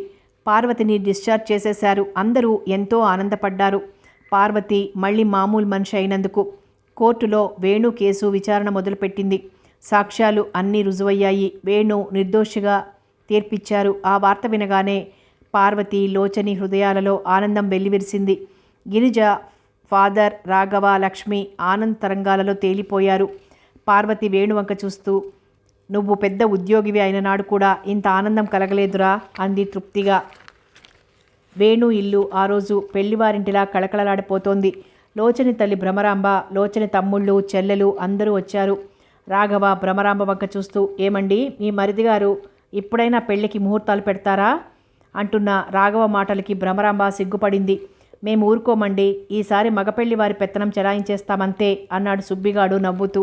పార్వతిని డిశ్చార్జ్ చేసేశారు. అందరూ ఎంతో ఆనందపడ్డారు. పార్వతి మళ్ళీ మామూలు మనిషి అయినందుకు. కోర్టులో వేణు కేసు విచారణ మొదలుపెట్టింది. సాక్ష్యాలు అన్నీ రుజువయ్యాయి. వేణు నిర్దోషిగా తీర్పిచ్చారు. ఆ వార్త వినగానే పార్వతి, లోచని హృదయాలలో ఆనందం వెల్లివిరిసింది. గిరిజ, ఫాదర్, రాఘవ, లక్ష్మి ఆనంద తరంగాలలో తేలిపోయారు. పార్వతి వేణువంక చూస్తూ, నువ్వు పెద్ద ఉద్యోగివి అయిన నాడు కూడా ఇంత ఆనందం కలగలేదురా అంది తృప్తిగా. వేణు ఇల్లు ఆ రోజు పెళ్లివారింటిలా కళకళలాడిపోతోంది. లోచని తల్లి భ్రమరాంబ, లోచని తమ్ముళ్ళు, చెల్లెలు అందరూ వచ్చారు. రాఘవ భ్రమరాంబ వంక చూస్తూ, ఏమండి, మీ మరిదిగారు ఇప్పుడైనా పెళ్లికి ముహూర్తాలు పెడతారా అంటున్న రాఘవ మాటలకి భ్రమరాంబ సిగ్గుపడింది. మేము ఊరుకోమండి, ఈసారి మగపెళ్లి వారి పెత్తనం చెలాయించేస్తామంతే అన్నాడు సుబ్బిగాడు నవ్వుతూ.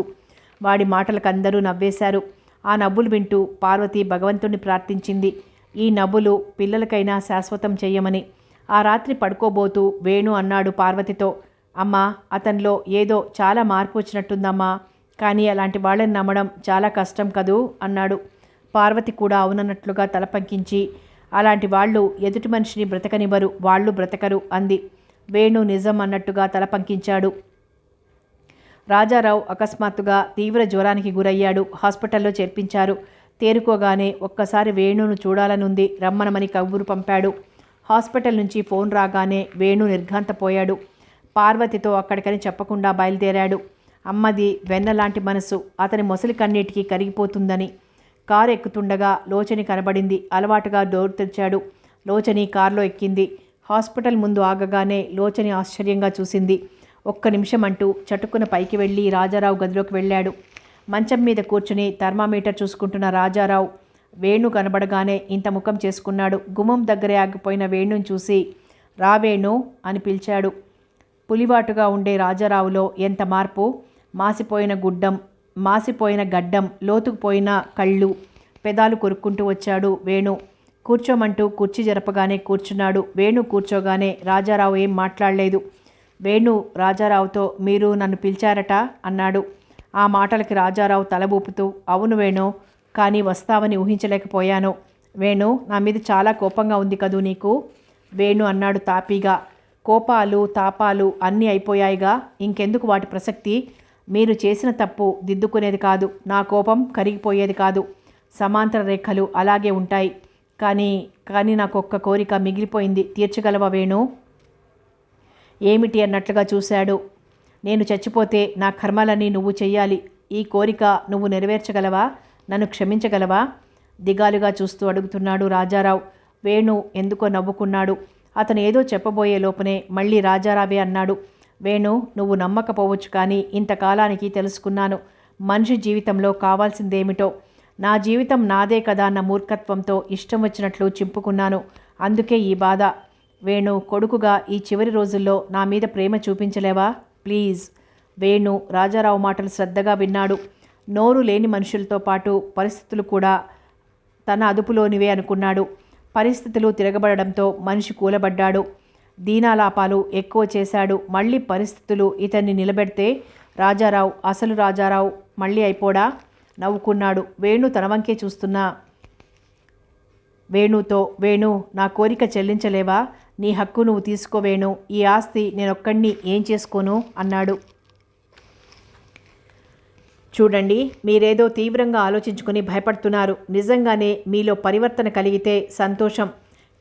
వాడి మాటలకు అందరూ నవ్వేశారు. ఆ నవ్వులు వింటూ పార్వతి భగవంతుణ్ణి ప్రార్థించింది, ఈ నవ్వులు పిల్లలకైనా శాశ్వతం చెయ్యమని. ఆ రాత్రి పడుకోబోతూ వేణు అన్నాడు పార్వతితో, అమ్మా, అతనిలో ఏదో చాలా మార్పు వచ్చినట్టుందమ్మా, కానీ అలాంటి వాళ్ళని నమ్మడం చాలా కష్టం కదూ అన్నాడు. పార్వతి కూడా అవునన్నట్లుగా తల పంకించి, అలాంటి వాళ్ళు ఎదుటి మనిషిని బ్రతకనివ్వరు, వాళ్ళు బ్రతకరు అంది. వేణు నిజం అన్నట్టుగా తల పంకించాడు. రాజారావు అకస్మాత్తుగా తీవ్ర జ్వరానికి గురయ్యాడు. హాస్పిటల్లో చేర్పించారు. తేరుకోగానే ఒక్కసారి వేణును చూడాలనుంది, రమ్మనమని కబురు పంపాడు. హాస్పిటల్ నుంచి ఫోన్ రాగానే వేణు నిర్ఘాంతపోయాడు. పార్వతితో అక్కడికని చెప్పకుండా బయలుదేరాడు. అమ్మది వెన్నలాంటి మనసు, అతని మొసలి కన్నీటికి కరిగిపోతుందని. కారు ఎక్కుతుండగా లోచని కనబడింది. అలవాటుగా డోర్ తెరిచాడు. లోచని కారులో ఎక్కింది. హాస్పిటల్ ముందు ఆగగానే లోచని ఆశ్చర్యంగా చూసింది. ఒక్క నిమిషం అంటూ చటుక్కున పైకి వెళ్ళి రాజారావు గదిలోకి వెళ్ళాడు. మంచం మీద కూర్చుని థర్మామీటర్ చూసుకుంటున్న రాజారావు వేణు కనబడగానే ఇంత ముఖం చేసుకున్నాడు. గుమ్మం దగ్గరే ఆగిపోయిన వేణుని చూసి, రా వేణు అని పిలిచాడు. పులివాటుగా ఉండే రాజారావులో ఎంత మార్పు! మాసిపోయిన గడ్డం, లోతుకుపోయిన కళ్ళు, పెదాలు కొరుక్కుంటూ వచ్చాడు వేణు. కూర్చోమంటూ కుర్చీ జరపగానే కూర్చున్నాడు. వేణు కూర్చోగానే రాజారావు ఏం మాట్లాడలేదు. వేణు రాజారావుతో, మీరు నన్ను పిలిచారట అన్నాడు. ఆ మాటలకి రాజారావు తల ఊపుతూ, అవును వేణు, కానీ వస్తావని ఊహించలేకపోయాను. వేణు, నా మీద చాలా కోపంగా ఉంది కదూ నీకు? వేణు అన్నాడు తాపీగా. కోపాలు తాపాలు అన్నీ అయిపోయాయిగా, ఇంకెందుకు వాటి ప్రసక్తి? మీరు చేసిన తప్పు దిద్దుకునేది కాదు, నా కోపం కరిగిపోయేది కాదు. సమాంతర రేఖలు అలాగే ఉంటాయి. కానీ నాకు ఒక్క కోరిక మిగిలిపోయింది, తీర్చగలవా వేణు? ఏమిటి అన్నట్లుగా చూశాడు. నేను చచ్చిపోతే నా కర్మలన్నీ నువ్వు చెయ్యాలి. ఈ కోరిక నువ్వు నెరవేర్చగలవా? నన్ను క్షమించగలవా? దిగాలుగా చూస్తూ అడుగుతున్నాడు రాజారావు. వేణు ఎందుకో నవ్వుకున్నాడు. అతను ఏదో చెప్పబోయే లోపునే మళ్ళీ రాజారావే అన్నాడు, వేణు, నువ్వు నమ్మకపోవచ్చు, కానీ ఇంతకాలానికి తెలుసుకున్నాను మనిషి జీవితంలో కావాల్సిందేమిటో. నా జీవితం నాదే కదా అన్న మూర్ఖత్వంతో ఇష్టం వచ్చినట్లు చింపుకున్నాను. అందుకే ఈ బాధ. వేణు, కొడుకుగా ఈ చివరి రోజుల్లో నా మీద ప్రేమ చూపించలేవా ప్లీజ్? వేణు రాజారావు మాటలు శ్రద్ధగా విన్నాడు. నోరు లేని మనుషులతో పాటు పరిస్థితులు కూడా తన అదుపులోనివే అనుకున్నాడు. పరిస్థితులు తిరగబడడంతో మనిషి కూలబడ్డాడు. దీనాలాపాలు ఎక్కువ చేశాడు. మళ్ళీ పరిస్థితులు ఇతన్ని నిలబెడితే రాజారావు అసలు రాజారావు మళ్ళీ అయిపోడా? నవ్వుకున్నాడు. వేణు తన వంకే చూస్తున్నా వేణుతో, వేణు, నా కోరిక చెల్లించలేవా? నీ హక్కు నువ్వు తీసుకో వేణు, ఈ ఆస్తి నేనొక్కడిని ఏం చేసుకోను అన్నాడు. చూడండి, మీరేదో తీవ్రంగా ఆలోచించుకుని భయపడుతున్నారు. నిజంగానే మీలో పరివర్తన కలిగితే సంతోషం.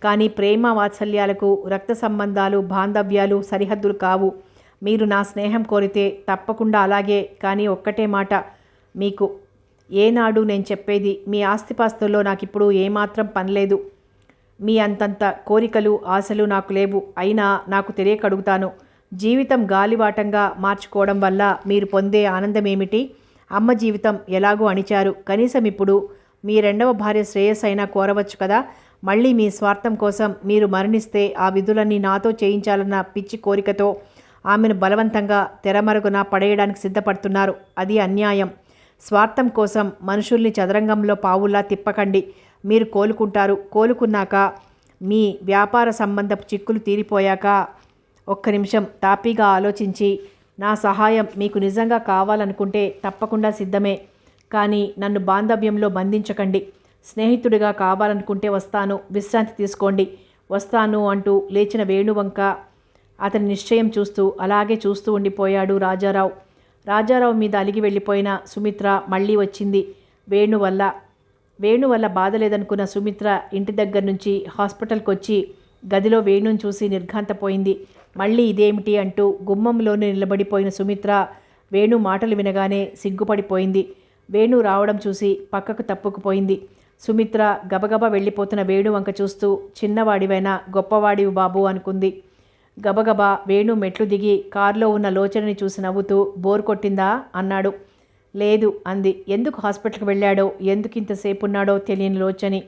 కానీ ప్రేమ వాత్సల్యాలకు, రక్త సంబంధాలు, బాంధవ్యాలు సరిహద్దులు కావు. మీరు నా స్నేహం కోరితే తప్పకుండా అలాగే. కానీ ఒక్కటే మాట, మీకు ఏనాడు నేను చెప్పేది, మీ ఆస్తిపాస్తుల్లో నాకిప్పుడు ఏమాత్రం పనిలేదు. మీ అంతంత కోరికలు ఆశలు నాకు లేవు. అయినా నాకు తెలియకడుగుతాను, జీవితం గాలివాటంగా మార్చుకోవడం వల్ల మీరు పొందే ఆనందం ఏమిటి? అమ్మ జీవితం ఎలాగో అణిచారు, కనీసం ఇప్పుడు మీ రెండవ భార్య శ్రేయస్ అయినా కోరవచ్చు కదా. మళ్ళీ మీ స్వార్థం కోసం మీరు మరణిస్తే ఆ విధులన్నీ నాతో చేయించాలన్న పిచ్చి కోరికతో ఆమెను బలవంతంగా తెరమరుగున పడేయడానికి సిద్ధపడుతున్నారు. అది అన్యాయం. స్వార్థం కోసం మనుషుల్ని చదరంగంలో పావుల్లా తిప్పకండి. మీరు కోలుకుంటారు. కోలుకున్నాక, మీ వ్యాపార సంబంధపు చిక్కులు తీరిపోయాక, ఒక్క నిమిషం తాపీగా ఆలోచించి, నా సహాయం మీకు నిజంగా కావాలనుకుంటే తప్పకుండా సిద్ధమే. కానీ నన్ను బాంధవ్యంలో బంధించకండి. స్నేహితుడిగా కావాలనుకుంటే వస్తాను, విశ్రాంతి తీసుకోండి. వస్తాను అంటూ లేచిన వేణువంక అతని నిశ్చయం చూస్తూ అలాగే చూస్తూ ఉండిపోయాడు రాజారావు. రాజారావు మీద అలిగి వెళ్ళిపోయిన సుమిత్ర మళ్ళీ వచ్చింది. వేణు వల్ల బాధ లేదనుకున్న సుమిత్ర ఇంటి దగ్గర నుంచి హాస్పిటల్కి వచ్చి గదిలో వేణుని చూసి నిర్ఘాంతపోయింది. మళ్ళీ ఇదేమిటి అంటూ గుమ్మంలోనే నిలబడిపోయిన సుమిత్ర వేణు మాటలు వినగానే సిగ్గుపడిపోయింది. వేణు రావడం చూసి పక్కకు తప్పుకుపోయింది. సుమిత్ర గబగబా వెళ్ళిపోతున్న వేణు వంక చూస్తూ చిన్నవాడివైనా గొప్పవాడివి బాబు అనుకుంది. గబగబా వేణు మెట్లు దిగి కారులో ఉన్న లోచనని చూసి నవ్వుతూ బోర్ కొట్టిందా అన్నాడు. లేదు అంది. ఎందుకు హాస్పిటల్కి వెళ్ళాడో ఎందుకు ఇంతసేపు ఉన్నాడో తెలియని లోచని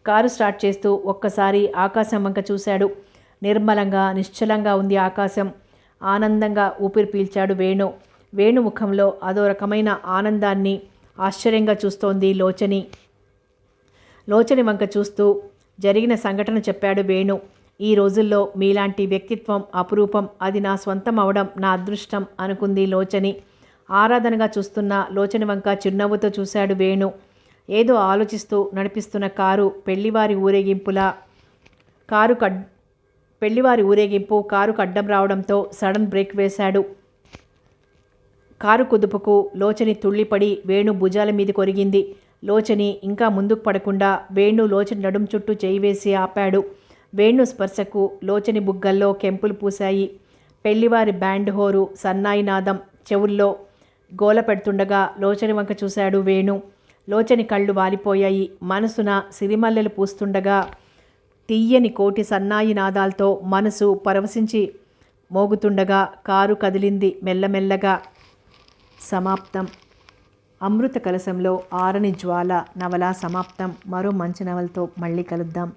కారు స్టార్ట్ చేస్తూ ఒక్కసారి ఆకాశం వంక చూశాడు. నిర్మలంగా నిశ్చలంగా ఉంది ఆకాశం. ఆనందంగా ఊపిరి పీల్చాడు వేణు. వేణు ముఖంలో అదో రకమైన ఆనందాన్ని ఆశ్చర్యంగా చూస్తోంది లోచని. లోచని వంక చూస్తూ జరిగిన సంఘటన చెప్పాడు వేణు. ఈ రోజుల్లో మీలాంటి వ్యక్తిత్వం అపురూపం, అది నా స్వంతం అవడం నా అదృష్టం అనుకుంది లోచని. ఆరాధనగా చూస్తున్న లోచని వంక చిరునవ్వుతో చూశాడు వేణు. ఏదో ఆలోచిస్తూ నడిపిస్తున్న కారు పెళ్లివారి ఊరేగింపు కారుకు అడ్డం రావడంతో సడన్ బ్రేక్ వేశాడు. కారు కుదుపుకు లోచని తుళ్ళిపడి వేణు భుజాల మీద కొరిగింది. లోచని ఇంకా ముందుకు పడకుండా వేణు లోచని నడుం చుట్టూ చేయి వేసి ఆపాడు. వేణు స్పర్శకు లోచని బుగ్గల్లో కెంపులు పూశాయి. పెళ్లివారి బ్యాండ్ హోరు సన్నాయి నాదం చెవుల్లో గోల పెడుతుండగా లోచని వంక చూశాడు వేణు. లోచని కళ్ళు వాలిపోయాయి. మనసున సిరిమల్లెలు పూస్తుండగా తీయని కోటి సన్నాయి నాదాలతో మనసు పరవశించి మోగుతుండగా కారు కదిలింది మెల్లమెల్లగా. సమాప్తం. అమృత కలశంలో ఆరని జ్వాల నవల సమాప్తం. మరో మంచి నవలతో మళ్ళీ కలుద్దాం.